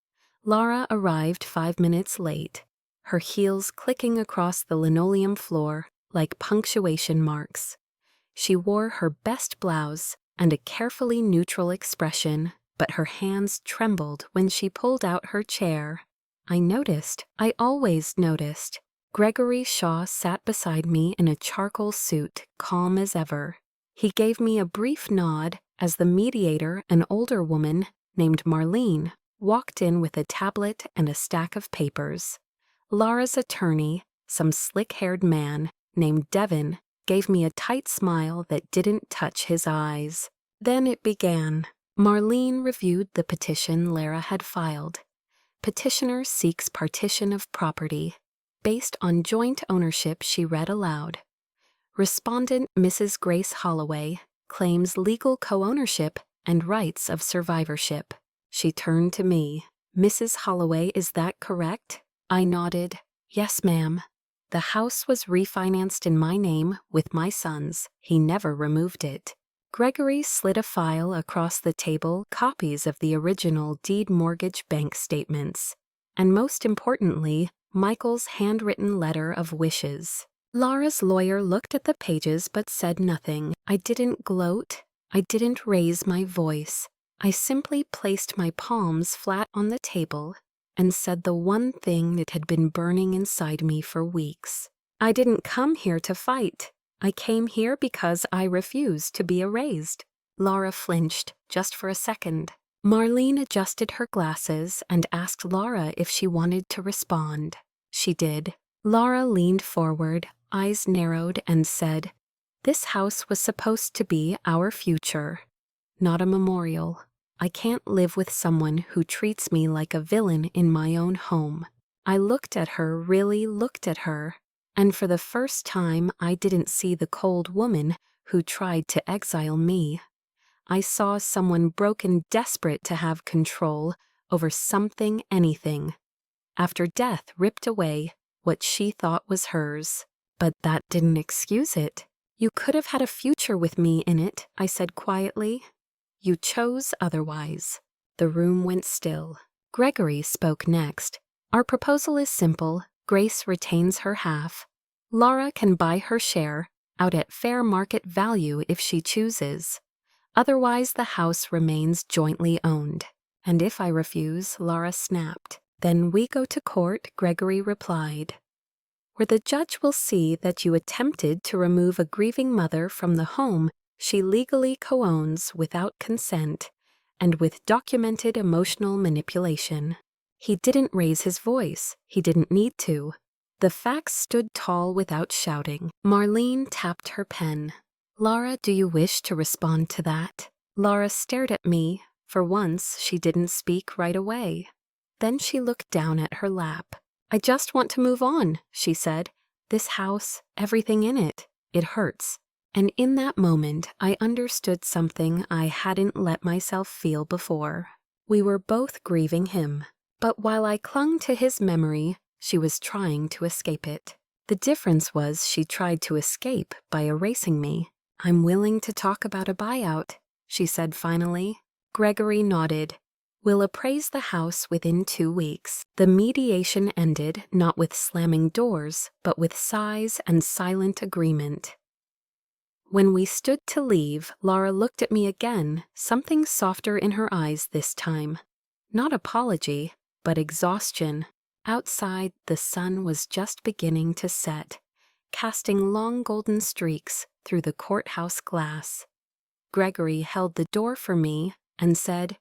Laura arrived 5 minutes late, her heels clicking across the linoleum floor like punctuation marks. She wore her best blouse and a carefully neutral expression, but her hands trembled when she pulled out her chair. I always noticed. Gregory Shaw sat beside me in a charcoal suit, calm as ever. He gave me a brief nod as the mediator, an older woman named Marlene, walked in with a tablet and a stack of papers. Laura's attorney, some slick-haired man named Devin, gave me a tight smile that didn't touch his eyes. Then it began. Marlene reviewed the petition Lara had filed. Petitioner seeks partition of property. Based on joint ownership, she read aloud. Respondent Mrs. Grace Holloway claims legal co-ownership and rights of survivorship. She turned to me. Mrs. Holloway, is that correct? I nodded. Yes, ma'am. The house was refinanced in my name with my son's. He never removed it. Gregory slid a file across the table, copies of the original deed mortgage bank statements, and most importantly, Michael's handwritten letter of wishes. Laura's lawyer looked at the pages but said nothing. I didn't gloat. I didn't raise my voice. I simply placed my palms flat on the table and said the one thing that had been burning inside me for weeks. I didn't come here to fight. I came here because I refused to be erased. Laura flinched just for a second. Marlene adjusted her glasses and asked Laura if she wanted to respond. She did. Laura leaned forward, eyes narrowed, and said, "This house was supposed to be our future, not a memorial. I can't live with someone who treats me like a villain in my own home." I looked at her, really looked at her. And for the first time, I didn't see the cold woman who tried to exile me. I saw someone broken, desperate to have control over something, anything. After death ripped away what she thought was hers. But that didn't excuse it. You could have had a future with me in it, I said quietly. You chose otherwise. The room went still. Gregory spoke next. Our proposal is simple. Grace retains her half. Laura can buy her share out at fair market value if she chooses. Otherwise, the house remains jointly owned. And if I refuse, Laura snapped. Then we go to court, Gregory replied, where the judge will see that you attempted to remove a grieving mother from the home she legally co-owns without consent and with documented emotional manipulation. He didn't raise his voice. He didn't need to. The facts stood tall without shouting. Marlene tapped her pen. Laura, do you wish to respond to that? Laura stared at me. For once, she didn't speak right away. Then she looked down at her lap. I just want to move on, she said. This house, everything in it, it hurts. And in that moment, I understood something I hadn't let myself feel before. We were both grieving him. But while I clung to his memory, she was trying to escape it. The difference was she tried to escape by erasing me. I'm willing to talk about a buyout, she said finally. Gregory nodded. We'll appraise the house within 2 weeks. The mediation ended not with slamming doors, but with sighs and silent agreement. When we stood to leave, Laura looked at me again, something softer in her eyes this time. Not apology, but exhaustion. Outside, the sun was just beginning to set, casting long golden streaks through the courthouse glass. Gregory held the door for me and said,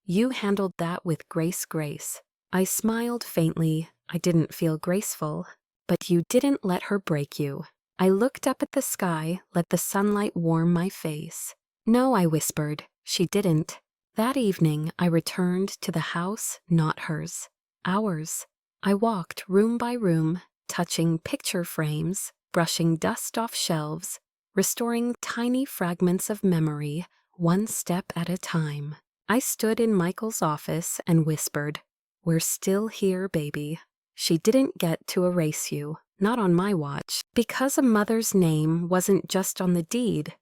"You handled that with grace." I smiled faintly. I didn't feel graceful. "But you didn't let her break you." I looked up at the sky, let the sunlight warm my face. "No," I whispered, "she didn't." That evening, I returned to the house, not hers. Ours. I walked room by room, touching picture frames, brushing dust off shelves, restoring tiny fragments of memory, one step at a time. I stood in Michael's office and whispered, "We're still here, baby. She didn't get to erase you, not on my watch, because a mother's name wasn't just on the deed.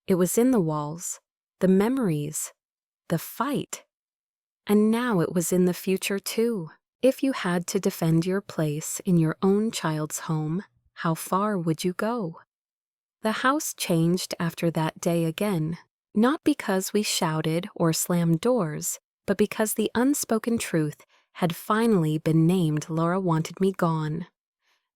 It was in the walls, the memories, the fight. And now it was in the future too. If you had to defend your place in your own child's home, how far would you go?" The house changed after that day again, not because we shouted or slammed doors, but because the unspoken truth had finally been named. Laura wanted me gone.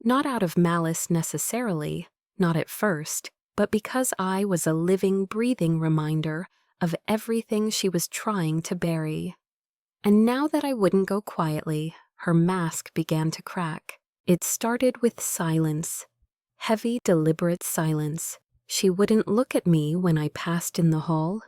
Not out of malice necessarily, not at first, but because I was a living, breathing reminder of everything she was trying to bury. And now that I wouldn't go quietly, her mask began to crack. It started with silence. Heavy, deliberate silence. She wouldn't look at me when I passed in the hall,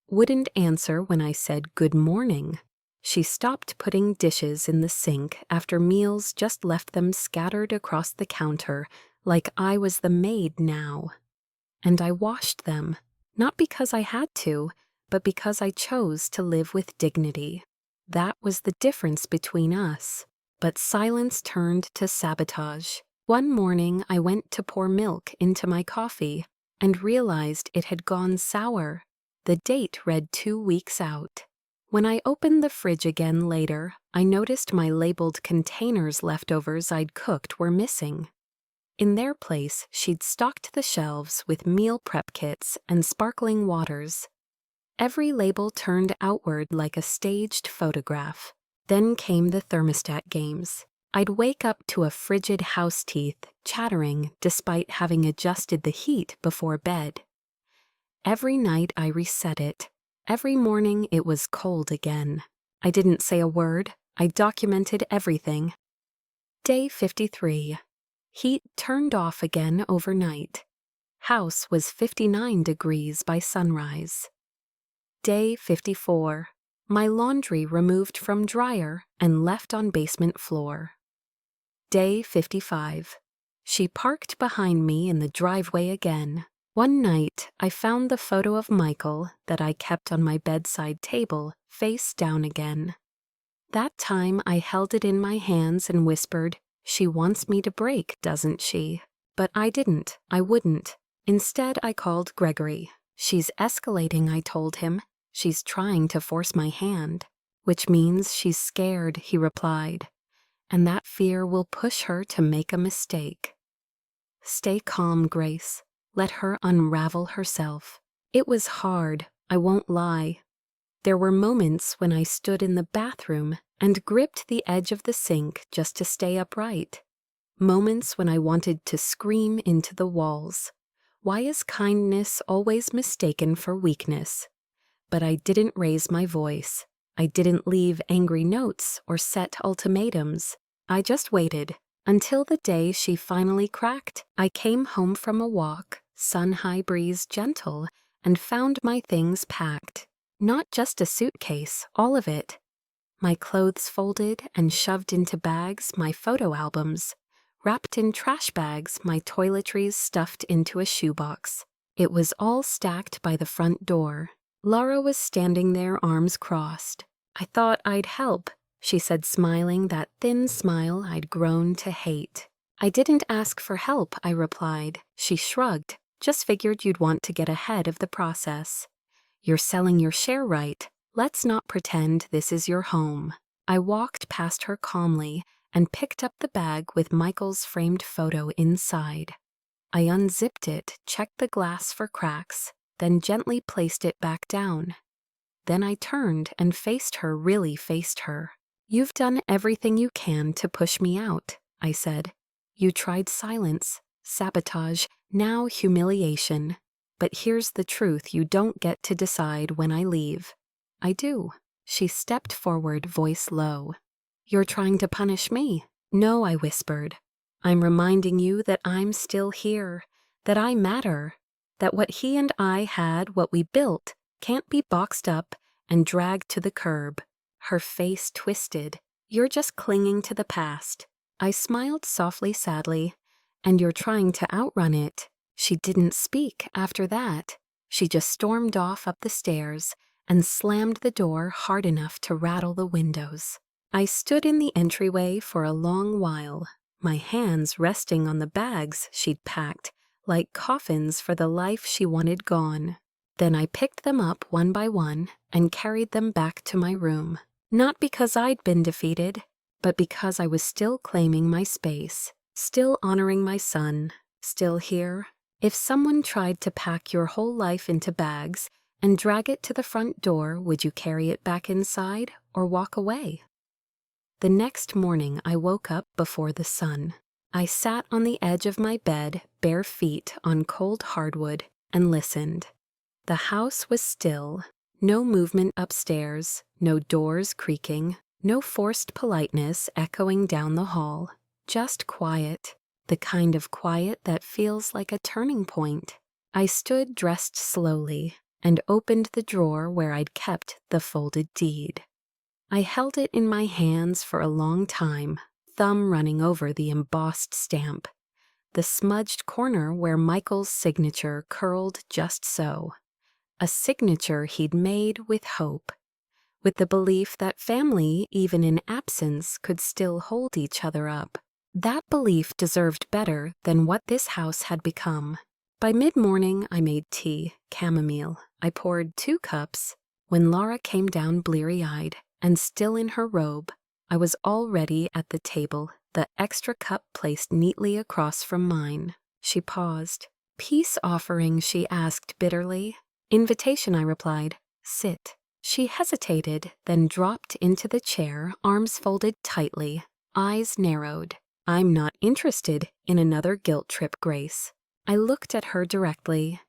wouldn't answer when I said good morning. She stopped putting dishes in the sink after meals, just left them scattered across the counter like I was the maid now. And I washed them, not because I had to, but because I chose to live with dignity. That was the difference between us. But silence turned to sabotage. One morning I went to pour milk into my coffee and realized it had gone sour. The date read 2 weeks out. When I opened the fridge again later, I noticed my labeled containers leftovers I'd cooked were missing. In their place, she'd stocked the shelves with meal prep kits and sparkling waters. Every label turned outward like a staged photograph. Then came the thermostat games. I'd wake up to a frigid house teeth chattering despite having adjusted the heat before bed. Every night I reset it. Every morning it was cold again. I didn't say a word. I documented everything. Day 53. Heat turned off again overnight. House was 59 degrees by sunrise. Day 54. My laundry removed from dryer and left on basement floor. Day 55. She parked behind me in the driveway again. One night, I found the photo of Michael that I kept on my bedside table face down again. That time I held it in my hands and whispered, "She wants me to break, doesn't she?" But I didn't. I wouldn't. Instead, I called Gregory. "She's escalating," I told him. "She's trying to force my hand." "Which means she's scared," he replied. "And that fear will push her to make a mistake." Stay calm, Grace. Let her unravel herself. It was hard, I won't lie. There were moments when I stood in the bathroom and gripped the edge of the sink just to stay upright. Moments when I wanted to scream into the walls. Why is kindness always mistaken for weakness? But I didn't raise my voice. I didn't leave angry notes or set ultimatums. I just waited until the day she finally cracked. I came home from a walk, sun-high breeze gentle, and found my things packed. Not just a suitcase, all of it. My clothes folded and shoved into bags, my photo albums. Wrapped in trash bags, my toiletries stuffed into a shoebox. It was all stacked by the front door. Laura was standing there, arms crossed. "I thought I'd help," she said, smiling that thin smile I'd grown to hate. "I didn't ask for help," I replied. She shrugged. "Just figured you'd want to get ahead of the process." "You're selling your share right. Let's not pretend this is your home. I walked past her calmly and picked up the bag with Michael's framed photo inside. I unzipped it, checked the glass for cracks, then gently placed it back down. Then I turned and faced her, really faced her. You've done everything you can to push me out, I said. You tried silence, sabotage, now humiliation. But here's the truth, you don't get to decide when I leave. I do. She stepped forward, voice low. You're trying to punish me. No, I whispered. I'm reminding you that I'm still here, that I matter, that what he and I had, what we built, can't be boxed up and dragged to the curb. Her face twisted. You're just clinging to the past. I smiled softly, sadly. And you're trying to outrun it. She didn't speak after that. She just stormed off up the stairs and slammed the door hard enough to rattle the windows. I stood in the entryway for a long while, my hands resting on the bags she'd packed, like coffins for the life she wanted gone. Then I picked them up one by one and carried them back to my room. Not because I'd been defeated, but because I was still claiming my space, still honoring my son, still here. If someone tried to pack your whole life into bags and drag it to the front door, would you carry it back inside or walk away? The next morning I woke up before the sun. I sat on the edge of my bed, bare feet on cold hardwood, and listened. The house was still, no movement upstairs, no doors creaking, no forced politeness echoing down the hall, just quiet, the kind of quiet that feels like a turning point. I stood dressed slowly and opened the drawer where I'd kept the folded deed. I held it in my hands for a long time, thumb running over the embossed stamp, the smudged corner where Michael's signature curled just so. A signature he'd made with hope, with the belief that family, even in absence, could still hold each other up. That belief deserved better than what this house had become. By mid-morning, I made tea, chamomile. I poured 2 cups. When Laura came down bleary-eyed and still in her robe, I was already at the table, the extra cup placed neatly across from mine. She paused. Peace offering, she asked bitterly. Invitation, I replied. Sit. She hesitated, then dropped into the chair, arms folded tightly, eyes narrowed. I'm not interested in another guilt trip, Grace. I looked at her directly.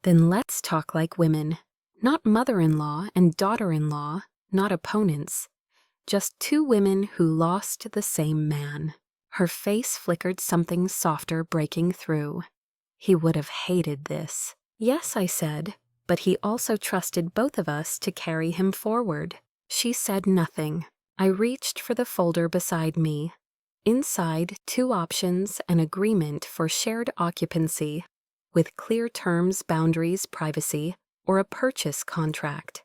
Then let's talk like women. Not mother-in-law and daughter-in-law, not opponents. Just 2 women who lost the same man. Her face flickered, something softer breaking through. He would have hated this. Yes, I said, but he also trusted both of us to carry him forward. She said nothing. I reached for the folder beside me. Inside, 2 options, an agreement for shared occupancy, with clear terms, boundaries, privacy, or a purchase contract.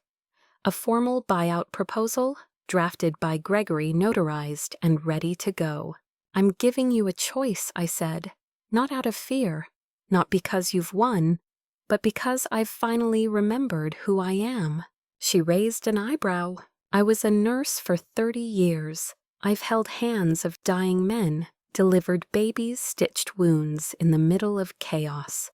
A formal buyout proposal, drafted by Gregory, notarized and ready to go. I'm giving you a choice, I said, not out of fear, not because you've won, but because I've finally remembered who I am. She raised an eyebrow. I was a nurse for 30 years. I've held hands of dying men, delivered babies' stitched wounds in the middle of chaos.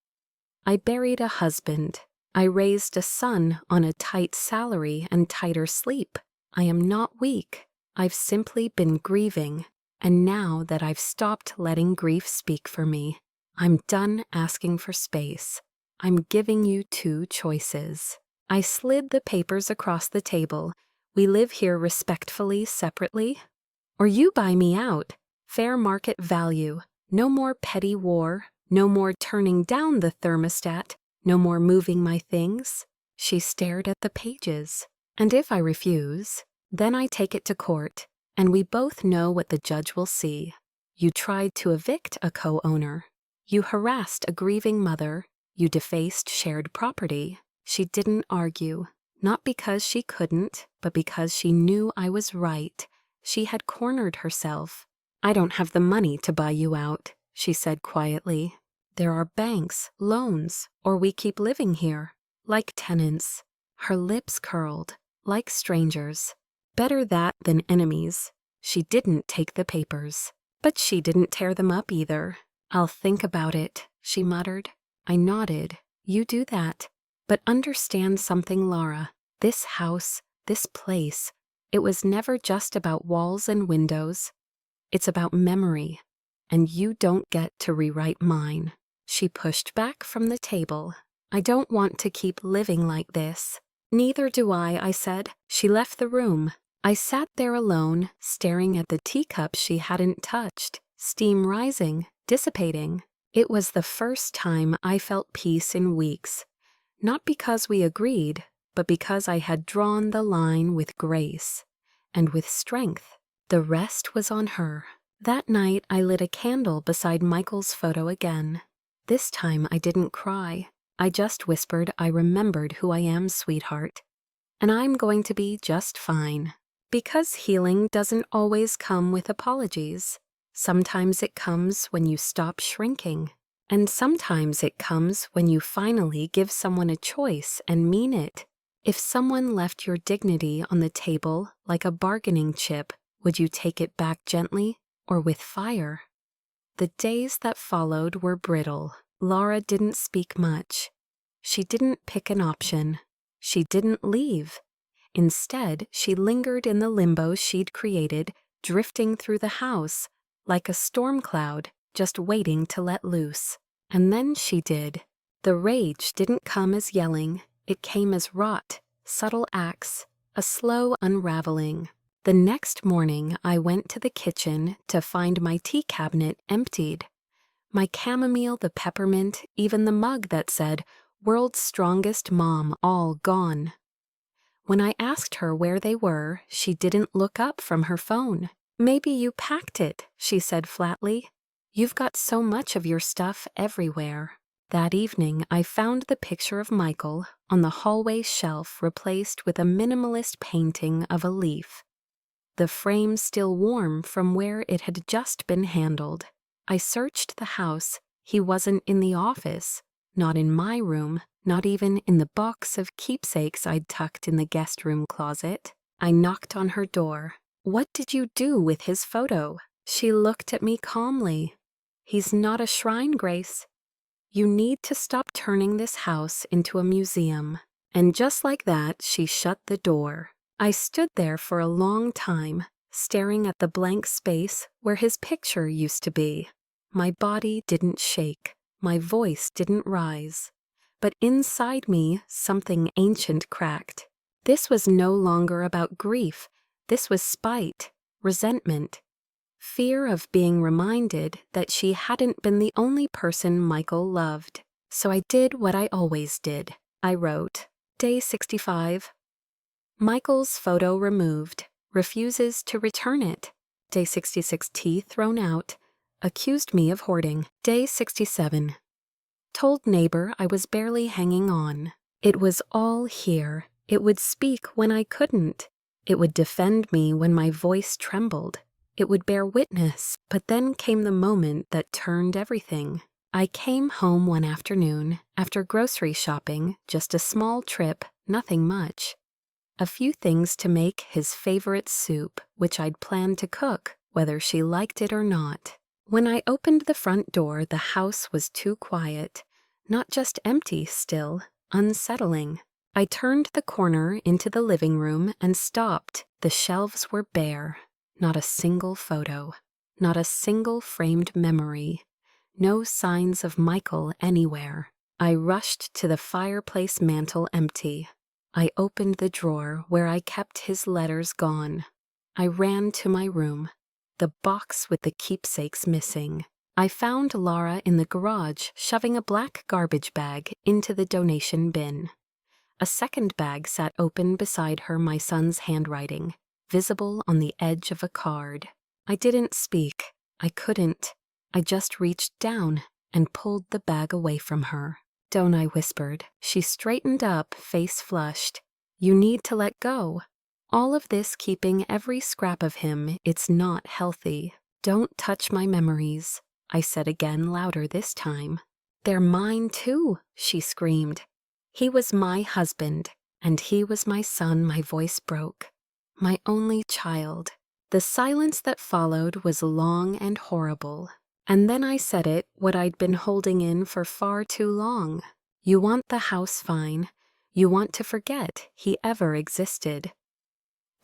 I buried a husband. I raised a son on a tight salary and tighter sleep. I am not weak. I've simply been grieving, and now that I've stopped letting grief speak for me, I'm done asking for space. I'm giving you 2 choices. I slid the papers across the table. We live here respectfully, separately. Or you buy me out. Fair market value. No more petty war. No more turning down the thermostat. No more moving my things. She stared at the pages. And if I refuse, then I take it to court, and we both know what the judge will see. You tried to evict a co-owner. You harassed a grieving mother. You defaced shared property. She didn't argue, not because she couldn't, but because she knew I was right. She had cornered herself. I don't have the money to buy you out, she said quietly. There are banks, loans, or we keep living here, like tenants. Her lips curled. like strangers. Better that than enemies. She didn't take the papers. But she didn't tear them up either. "I'll think about it," she muttered. I nodded. "You do that. But understand something, Laura. This house, this place, it was never just about walls and windows. It's about memory. And you don't get to rewrite mine." She pushed back from the table. "I don't want to keep living like this." "Neither do I said. She left the room. I sat there alone, staring at the teacup she hadn't touched, steam rising, dissipating. It was the first time I felt peace in weeks. Not because we agreed, but because I had drawn the line with grace and with strength. The rest was on her. That night I lit a candle beside Michael's photo again. This time I didn't cry. I just whispered, "I remembered who I am, sweetheart. And I'm going to be just fine." Because healing doesn't always come with apologies. Sometimes it comes when you stop shrinking. And sometimes it comes when you finally give someone a choice and mean it. If someone left your dignity on the table like a bargaining chip, would you take it back gently or with fire? The days that followed were brittle. Laura didn't speak much. She didn't pick an option. She didn't leave. Instead, she lingered in the limbo she'd created, drifting through the house, like a storm cloud, just waiting to let loose. And then she did. The rage didn't come as yelling. It came as wrought, subtle acts, a slow unraveling. The next morning, I went to the kitchen to find my tea cabinet emptied. My chamomile, the peppermint, even the mug that said, "World's Strongest Mom," all gone. When I asked her where they were, she didn't look up from her phone. "Maybe you packed it," she said flatly. "You've got so much of your stuff everywhere." That evening, I found the picture of Michael on the hallway shelf replaced with a minimalist painting of a leaf. The frame still warm from where it had just been handled. I searched the house. He wasn't in the office, not in my room, not even in the box of keepsakes I'd tucked in the guest room closet. I knocked on her door. "What did you do with his photo?" She looked at me calmly. "He's not a shrine, Grace. You need to stop turning this house into a museum." And just like that, she shut the door. I stood there for a long time, staring at the blank space where his picture used to be. My body didn't shake. My voice didn't rise. But inside me, something ancient cracked. This was no longer about grief. This was spite, resentment, fear of being reminded that she hadn't been the only person Michael loved. So I did what I always did. I wrote, "Day 65. Michael's photo removed. Refuses to return it. Day 66, tea thrown out. Accused me of hoarding. Day 67. Told neighbor I was barely hanging on. It was all here. It would speak when I couldn't. It would defend me when my voice trembled. It would bear witness, but then came the moment that turned everything. I came home one afternoon, after grocery shopping, just a small trip, nothing much. A few things to make his favorite soup, which I'd planned to cook, whether she liked it or not. When I opened the front door, the house was too quiet. Not just empty still, unsettling. I turned the corner into the living room and stopped. The shelves were bare. Not a single photo. Not a single framed memory. No signs of Michael anywhere. I rushed to the fireplace mantel empty. I opened the drawer where I kept his letters gone. I ran to my room. The box with the keepsakes missing. I found Laura in the garage shoving a black garbage bag into the donation bin. A second bag sat open beside her, my son's handwriting, visible on the edge of a card. I didn't speak. I couldn't. I just reached down and pulled the bag away from her. "Don't," I whispered. She straightened up, face flushed. "You need to let go. All of this keeping every scrap of him, it's not healthy. Don't touch my memories," I said again, louder this time. "They're mine too," she screamed. "He was my husband, And he was my son, my voice broke. My only child. The silence that followed was long and horrible. And then I said it, what I'd been holding in for far too long. You want the house fine. You want to forget he ever existed.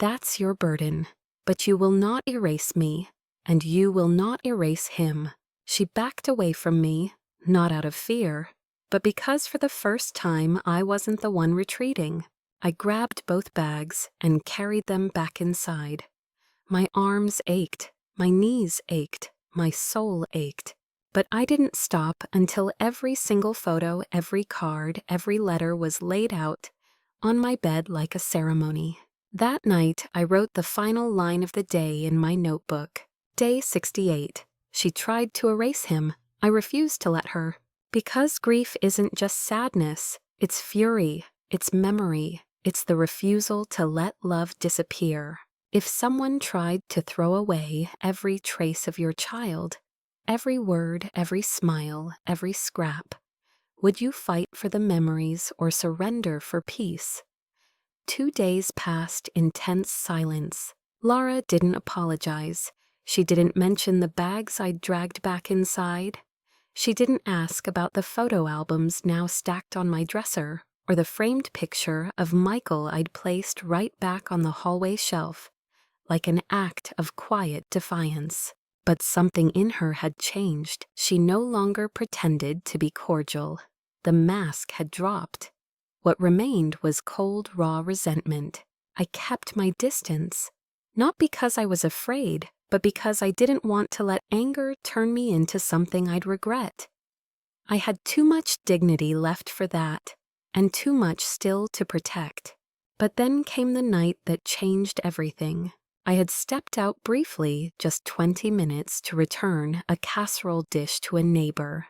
That's your burden. But you will not erase me, and you will not erase him. She backed away from me, not out of fear, but because for the first time I wasn't the one retreating. I grabbed both bags and carried them back inside. My arms ached, my knees ached, my soul ached. But I didn't stop until every single photo, every card, every letter was laid out on my bed like a ceremony. That night, I wrote the final line of the day in my notebook. Day 68. She tried to erase him. I refused to let her. Because grief isn't just sadness, it's fury, it's memory, it's the refusal to let love disappear. If someone tried to throw away every trace of your child, every word, every smile, every scrap, would you fight for the memories or surrender for peace? 2 days passed in tense silence. Laura didn't apologize. She didn't mention the bags I'd dragged back inside. She didn't ask about the photo albums now stacked on my dresser, or the framed picture of Michael I'd placed right back on the hallway shelf, like an act of quiet defiance. But something in her had changed. She no longer pretended to be cordial. The mask had dropped. What remained was cold, raw resentment. I kept my distance, not because I was afraid, but because I didn't want to let anger turn me into something I'd regret. I had too much dignity left for that, and too much still to protect. But then came the night that changed everything. I had stepped out briefly, just 20 minutes, to return a casserole dish to a neighbor.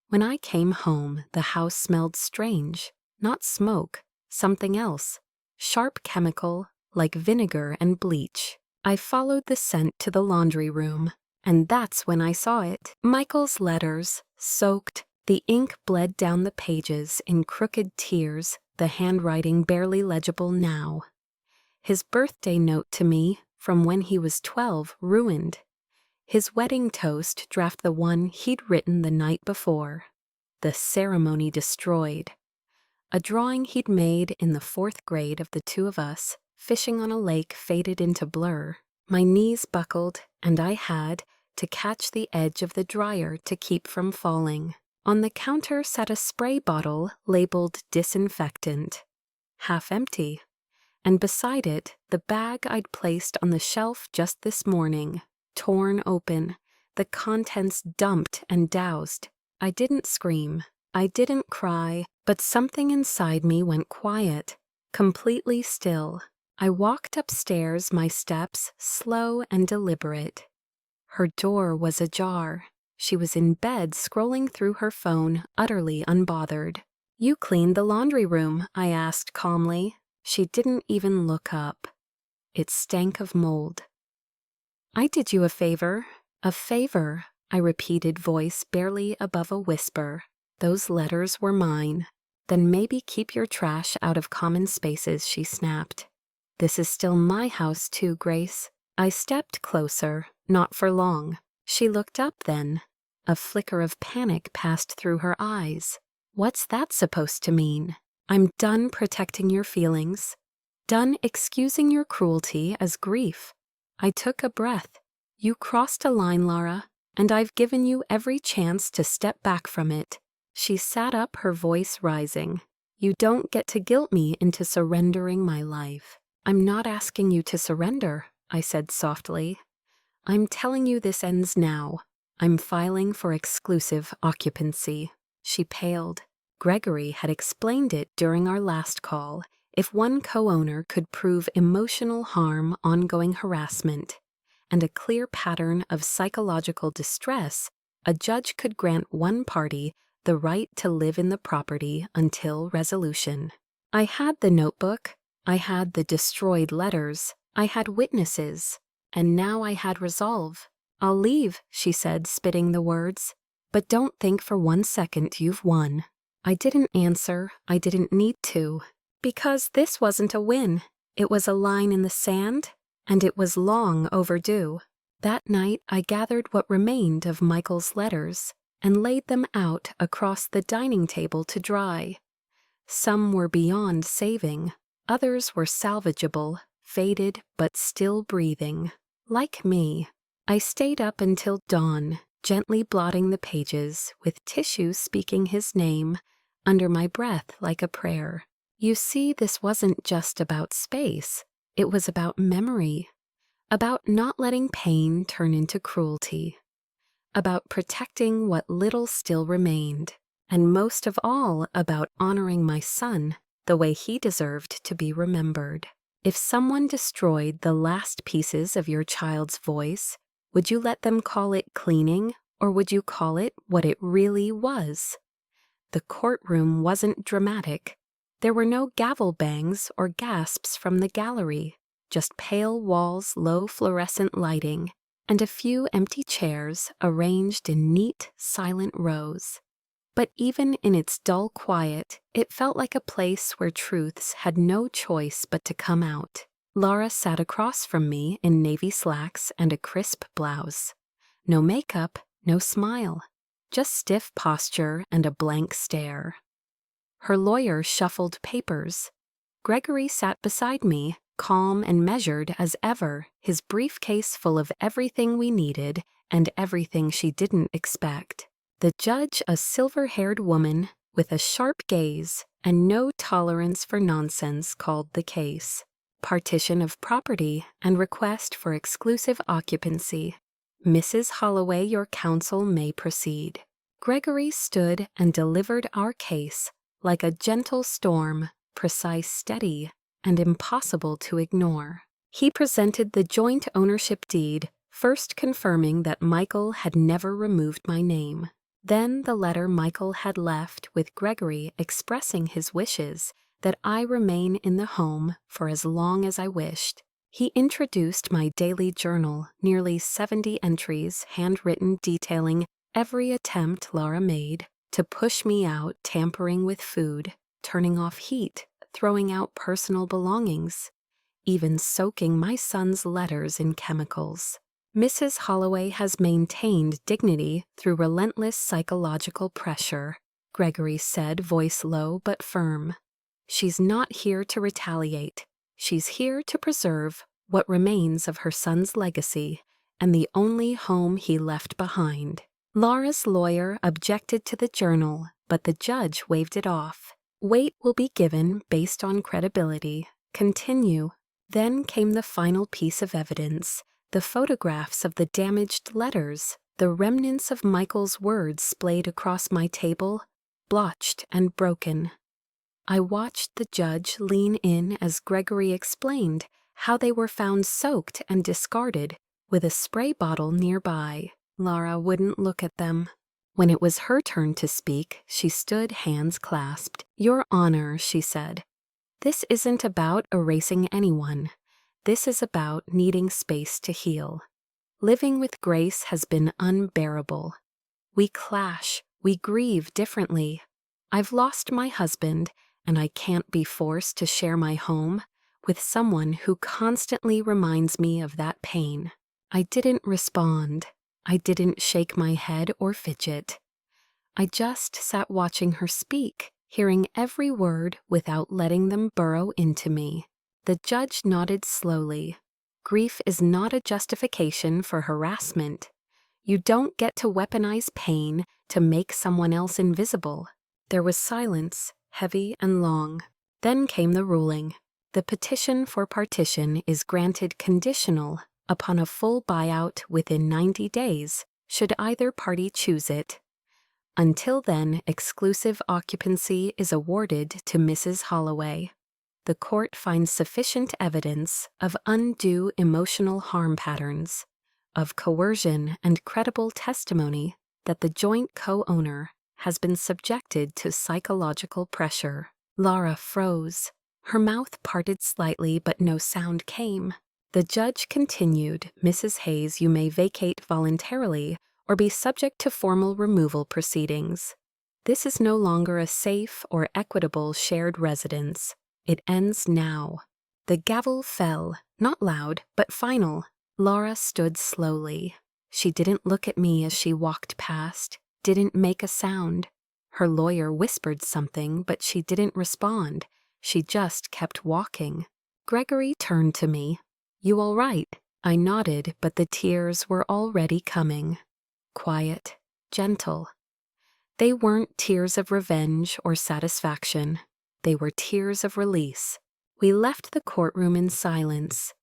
When I came home, the house smelled strange. Not smoke, something else. Sharp chemical, like vinegar and bleach. I followed the scent to the laundry room, and that's when I saw it. Michael's letters, soaked, the ink bled down the pages in crooked tears, the handwriting barely legible now. His birthday note to me, from when he was 12, ruined. His wedding toast draft the one he'd written the night before. The ceremony destroyed. A drawing he'd made in the 4th grade of the two of us, fishing on a lake, faded into blur. My knees buckled, and I had to catch the edge of the dryer to keep from falling. On the counter sat a spray bottle labeled disinfectant, half empty, and beside it the bag I'd placed on the shelf just this morning, torn open, the contents dumped and doused. I didn't scream. I didn't cry, but something inside me went quiet, completely still. I walked upstairs, my steps slow and deliberate. Her door was ajar. She was in bed, scrolling through her phone, utterly unbothered. "You cleaned the laundry room?" I asked calmly. She didn't even look up. It stank of mold. "I did you a favor." "A favor," I repeated, voice barely above a whisper. "Those letters were mine." "Then maybe keep your trash out of common spaces," she snapped. "This is still my house too, Grace." I stepped closer, not for long. She looked up then. A flicker of panic passed through her eyes. "What's that supposed to mean?" "I'm done protecting your feelings. Done excusing your cruelty as grief." I took a breath. "You crossed a line, Laura, and I've given you every chance to step back from it." She sat up, her voice rising. "You don't get to guilt me into surrendering my life." "I'm not asking you to surrender," I said softly. "I'm telling you this ends now. I'm filing for exclusive occupancy." She paled. Gregory had explained it during our last call. If one co-owner could prove emotional harm, ongoing harassment, and a clear pattern of psychological distress, a judge could grant one party the right to live in the property until resolution. I had the notebook, I had the destroyed letters, I had witnesses, and now I had resolve. "I'll leave," she said, spitting the words, "but don't think for 1 second you've won." I didn't answer. I didn't need to. Because this wasn't a win. It was a line in the sand, and it was long overdue. That night I gathered what remained of Michael's letters and laid them out across the dining table to dry. Some were beyond saving, others were salvageable, faded but still breathing. Like me, I stayed up until dawn, gently blotting the pages, with tissue speaking his name, under my breath like a prayer. You see, this wasn't just about space. It was about memory, about not letting pain turn into cruelty, about protecting what little still remained, and most of all about honoring my son the way he deserved to be remembered. If someone destroyed the last pieces of your child's voice, would you let them call it cleaning, or would you call it what it really was? The courtroom wasn't dramatic. There were no gavel bangs or gasps from the gallery, just pale walls, low fluorescent lighting, and a few empty chairs arranged in neat, silent rows. But even in its dull quiet, it felt like a place where truths had no choice but to come out. Laura sat across from me in navy slacks and a crisp blouse. No makeup, no smile, just stiff posture and a blank stare. Her lawyer shuffled papers. Gregory sat beside me, calm and measured as ever, his briefcase full of everything we needed and everything she didn't expect. The judge, a silver-haired woman with a sharp gaze and no tolerance for nonsense, called the case. Partition of property and request for exclusive occupancy. Mrs. Holloway, your counsel may proceed. Gregory stood and delivered our case like a gentle storm, precise, steady, and impossible to ignore. He presented the joint ownership deed, first confirming that Michael had never removed my name. Then the letter Michael had left with Gregory expressing his wishes that I remain in the home for as long as I wished. He introduced my daily journal, nearly 70 entries handwritten detailing every attempt Laura made to push me out, tampering with food, turning off heat, throwing out personal belongings, even soaking my son's letters in chemicals. Mrs. Holloway has maintained dignity through relentless psychological pressure, Gregory said, voice low but firm. She's not here to retaliate. She's here to preserve what remains of her son's legacy and the only home he left behind. Laura's lawyer objected to the journal, but the judge waved it off. Weight will be given based on credibility. Continue. Then came the final piece of evidence, the photographs of the damaged letters, the remnants of Michael's words splayed across my table, blotched and broken. I watched the judge lean in as Gregory explained how they were found soaked and discarded, with a spray bottle nearby. Laura wouldn't look at them. When it was her turn to speak, she stood, hands clasped. Your Honor, she said, this isn't about erasing anyone. This is about needing space to heal. Living with Grace has been unbearable. We clash, we grieve differently. I've lost my husband, and I can't be forced to share my home with someone who constantly reminds me of that pain. I didn't respond. I didn't shake my head or fidget. I just sat watching her speak, hearing every word without letting them burrow into me. The judge nodded slowly. Grief is not a justification for harassment. You don't get to weaponize pain to make someone else invisible. There was silence, heavy and long. Then came the ruling. The petition for partition is granted conditional upon a full buyout within 90 days, should either party choose it. Until then, exclusive occupancy is awarded to Mrs. Holloway. The court finds sufficient evidence of undue emotional harm patterns, of coercion and credible testimony that the joint co-owner has been subjected to psychological pressure. Laura froze. Her mouth parted slightly, but no sound came. The judge continued, Mrs. Hayes, you may vacate voluntarily or be subject to formal removal proceedings. This is no longer a safe or equitable shared residence. It ends now. The gavel fell, not loud, but final. Laura stood slowly. She didn't look at me as she walked past, didn't make a sound. Her lawyer whispered something, but she didn't respond. She just kept walking. Gregory turned to me. "You all right?" I nodded, but the tears were already coming. Quiet, gentle. They weren't tears of revenge or satisfaction. They were tears of release. We left the courtroom in silence.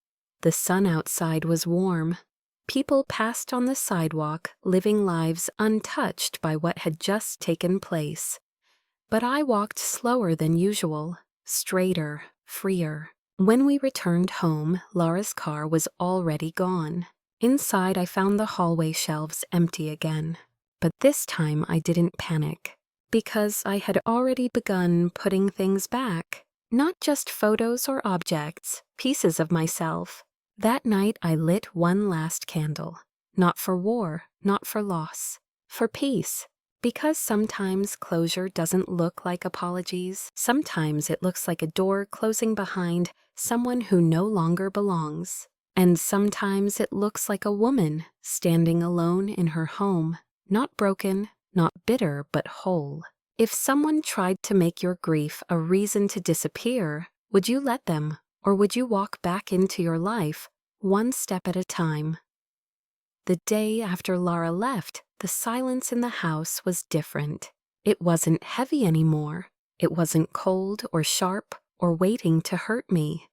The sun outside was warm. People passed on the sidewalk, living lives untouched by what had just taken place. But I walked slower than usual, straighter, freer. When we returned home, Laura's car was already gone. Inside, I found the hallway shelves empty again. But this time I didn't panic, because I had already begun putting things back. Not just photos or objects, pieces of myself. That night I lit one last candle. Not for war, not for loss. For peace. Because sometimes closure doesn't look like apologies. Sometimes it looks like a door closing behind someone who no longer belongs. And sometimes it looks like a woman standing alone in her home. Not broken, not bitter, but whole. If someone tried to make your grief a reason to disappear, would you let them, or would you walk back into your life, one step at a time? The day after Laura left, the silence in the house was different. It wasn't heavy anymore. It wasn't cold or sharp or waiting to hurt me.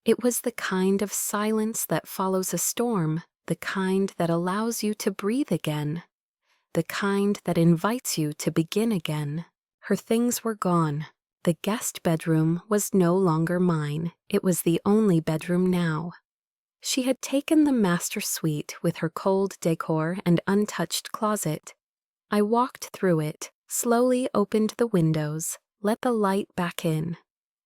It was the kind of silence that follows a storm, the kind that allows you to breathe again. The kind that invites you to begin again. Her things were gone. The guest bedroom was no longer mine. It was the only bedroom now. She had taken the master suite with her cold decor and untouched closet. I walked through it, slowly opened the windows, let the light back in.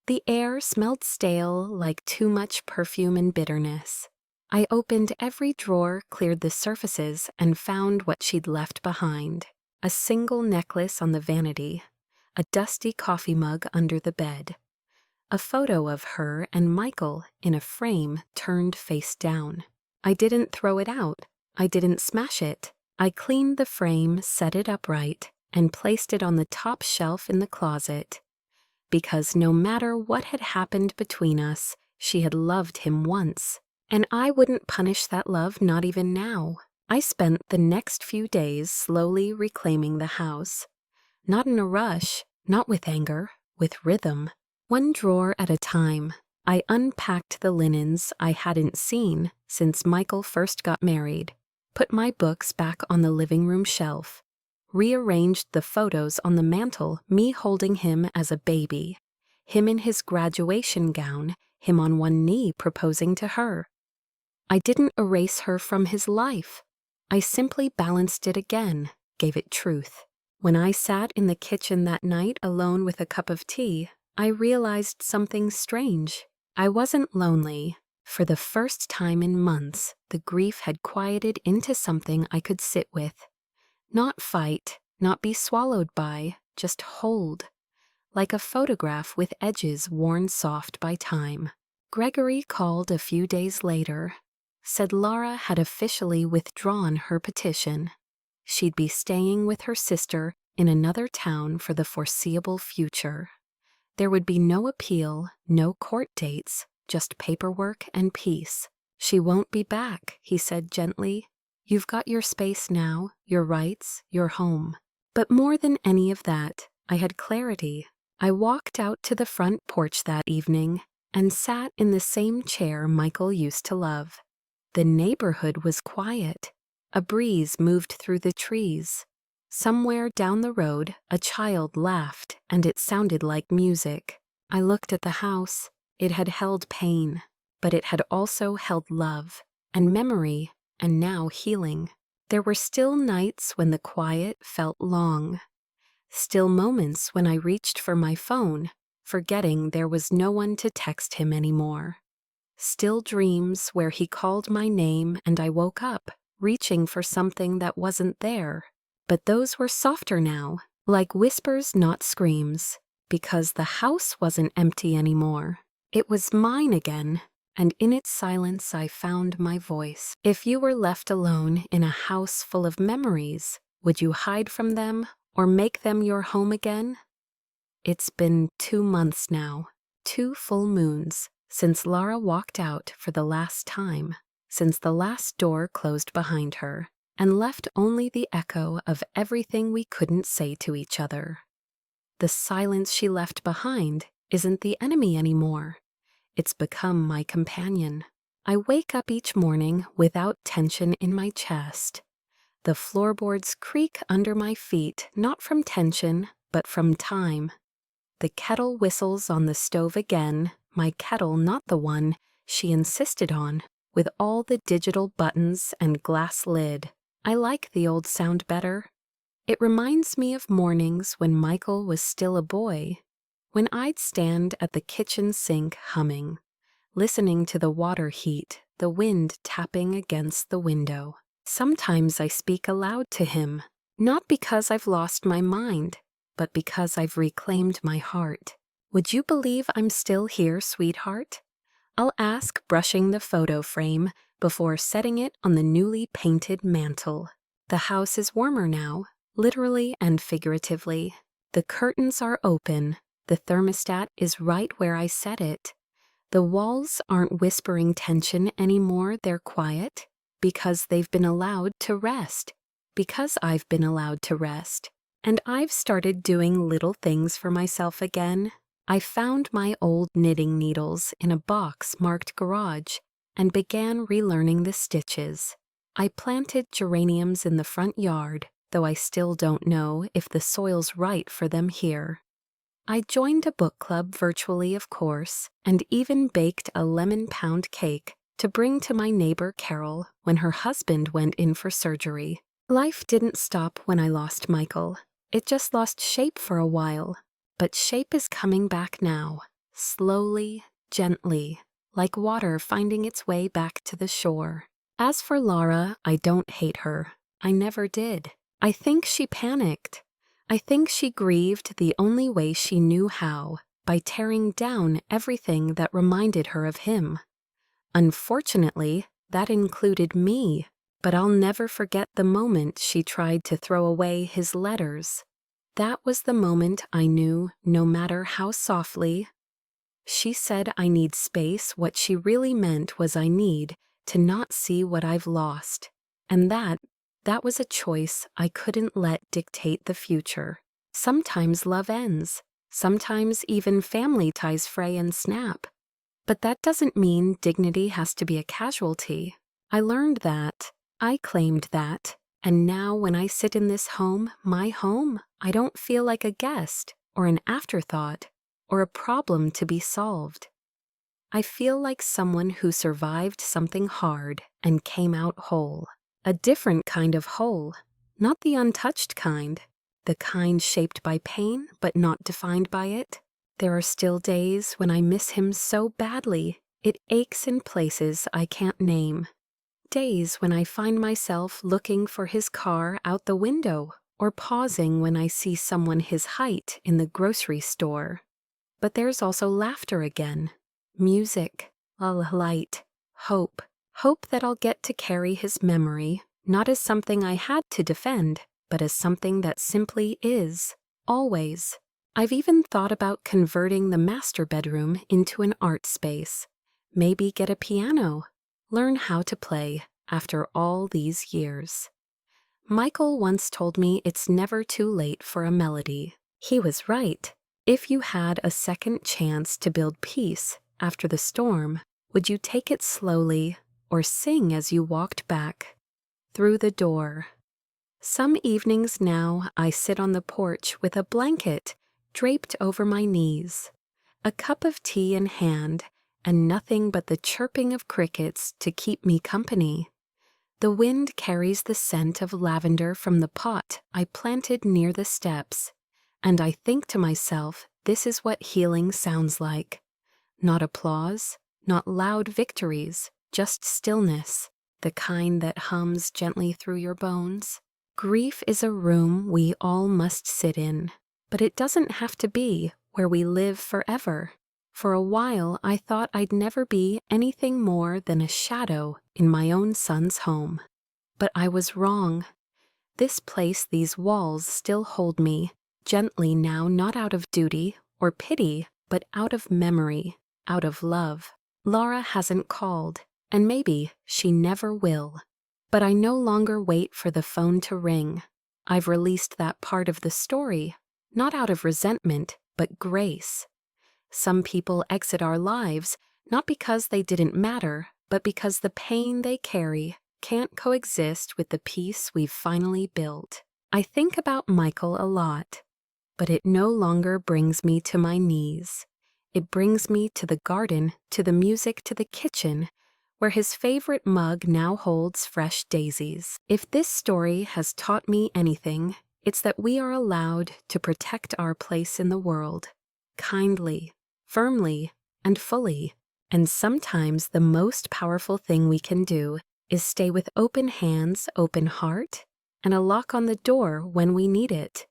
The air smelled stale, like too much perfume and bitterness. I opened every drawer, cleared the surfaces, and found what she'd left behind. A single necklace on the vanity, a dusty coffee mug under the bed, a photo of her and Michael in a frame turned face down. I didn't throw it out. I didn't smash it. I cleaned the frame, set it upright, and placed it on the top shelf in the closet. Because no matter what had happened between us, she had loved him once. And I wouldn't punish that love, not even now. I spent the next few days slowly reclaiming the house. Not in a rush, not with anger, with rhythm. One drawer at a time. I unpacked the linens I hadn't seen since Michael first got married, put my books back on the living room shelf, rearranged the photos on the mantel, me holding him as a baby, him in his graduation gown, him on one knee proposing to her. I didn't erase her from his life. I simply balanced it again, gave it truth. When I sat in the kitchen that night alone with a cup of tea, I realized something strange. I wasn't lonely. For the first time in months, the grief had quieted into something I could sit with. Not fight, not be swallowed by, just hold. Like a photograph with edges worn soft by time. Gregory called a few days later. Said Laura had officially withdrawn her petition. She'd be staying with her sister in another town for the foreseeable future. There would be no appeal, no court dates, just paperwork and peace. She won't be back, he said gently. You've got your space now, your rights, your home. But more than any of that, I had clarity. I walked out to the front porch that evening and sat in the same chair Michael used to love. The neighborhood was quiet. A breeze moved through the trees. Somewhere down the road, a child laughed, and it sounded like music. I looked at the house. It had held pain, but it had also held love, and memory, and now healing. There were still nights when the quiet felt long. Still moments when I reached for my phone, forgetting there was no one to text him anymore. Still dreams where he called my name and I woke up, reaching for something that wasn't there. But those were softer now, like whispers, not screams, because the house wasn't empty anymore. It was mine again, and in its silence I found my voice. If you were left alone in a house full of memories, would you hide from them or make them your home again? It's been 2 months now, 2 full moons, since Lara walked out for the last time, since the last door closed behind her, and left only the echo of everything we couldn't say to each other. The silence she left behind isn't the enemy anymore. It's become my companion. I wake up each morning without tension in my chest. The floorboards creak under my feet, not from tension, but from time. The kettle whistles on the stove again, my kettle, not the one she insisted on, with all the digital buttons and glass lid. I like the old sound better. It reminds me of mornings when Michael was still a boy, when I'd stand at the kitchen sink humming, listening to the water heat, the wind tapping against the window. Sometimes I speak aloud to him, not because I've lost my mind, but because I've reclaimed my heart. Would you believe I'm still here, sweetheart? I'll ask, brushing the photo frame before setting it on the newly painted mantel. The house is warmer now, literally and figuratively. The curtains are open. The thermostat is right where I set it. The walls aren't whispering tension anymore, they're quiet, because they've been allowed to rest, because I've been allowed to rest. And I've started doing little things for myself again. I found my old knitting needles in a box marked garage and began relearning the stitches. I planted geraniums in the front yard, though I still don't know if the soil's right for them here. I joined a book club virtually, of course, and even baked a lemon pound cake to bring to my neighbor Carol when her husband went in for surgery. Life didn't stop when I lost Michael. It just lost shape for a while. But shape is coming back now, slowly, gently, like water finding its way back to the shore. As for Lara, I don't hate her. I never did. I think she panicked. I think she grieved the only way she knew how, by tearing down everything that reminded her of him. Unfortunately, that included me, but I'll never forget the moment she tried to throw away his letters. That was the moment I knew, no matter how softly. She said I need space. What she really meant was I need to not see what I've lost. And that was a choice I couldn't let dictate the future. Sometimes love ends. Sometimes even family ties fray and snap. But that doesn't mean dignity has to be a casualty. I learned that. I claimed that. And now when I sit in this home, my home, I don't feel like a guest or an afterthought or a problem to be solved. I feel like someone who survived something hard and came out whole. A different kind of whole, not the untouched kind, the kind shaped by pain but not defined by it. There are still days when I miss him so badly, it aches in places I can't name. Days when I find myself looking for his car out the window or pausing when I see someone his height in the grocery store. But there's also laughter again, music, light, hope. Hope that I'll get to carry his memory, not as something I had to defend, but as something that simply is, always. I've even thought about converting the master bedroom into an art space. Maybe get a piano. Learn how to play after all these years. Michael once told me it's never too late for a melody. He was right. If you had a second chance to build peace after the storm, would you take it slowly or sing as you walked back through the door? Some evenings now I sit on the porch with a blanket draped over my knees, a cup of tea in hand, and nothing but the chirping of crickets to keep me company. The wind carries the scent of lavender from the pot I planted near the steps, and I think to myself, this is what healing sounds like. Not applause, not loud victories, just stillness, the kind that hums gently through your bones. Grief is a room we all must sit in, but it doesn't have to be where we live forever. For a while, I thought I'd never be anything more than a shadow in my own son's home. But I was wrong. This place, these walls still hold me, gently now, not out of duty or pity, but out of memory, out of love. Laura hasn't called, and maybe she never will. But I no longer wait for the phone to ring. I've released that part of the story, not out of resentment, but grace. Some people exit our lives not because they didn't matter, but because the pain they carry can't coexist with the peace we've finally built. I think about Michael a lot, but it no longer brings me to my knees. It brings me to the garden, to the music, to the kitchen, where his favorite mug now holds fresh daisies. If this story has taught me anything, it's that we are allowed to protect our place in the world, kindly, firmly, and fully. And sometimes the most powerful thing we can do is stay with open hands, open heart, and a lock on the door when we need it.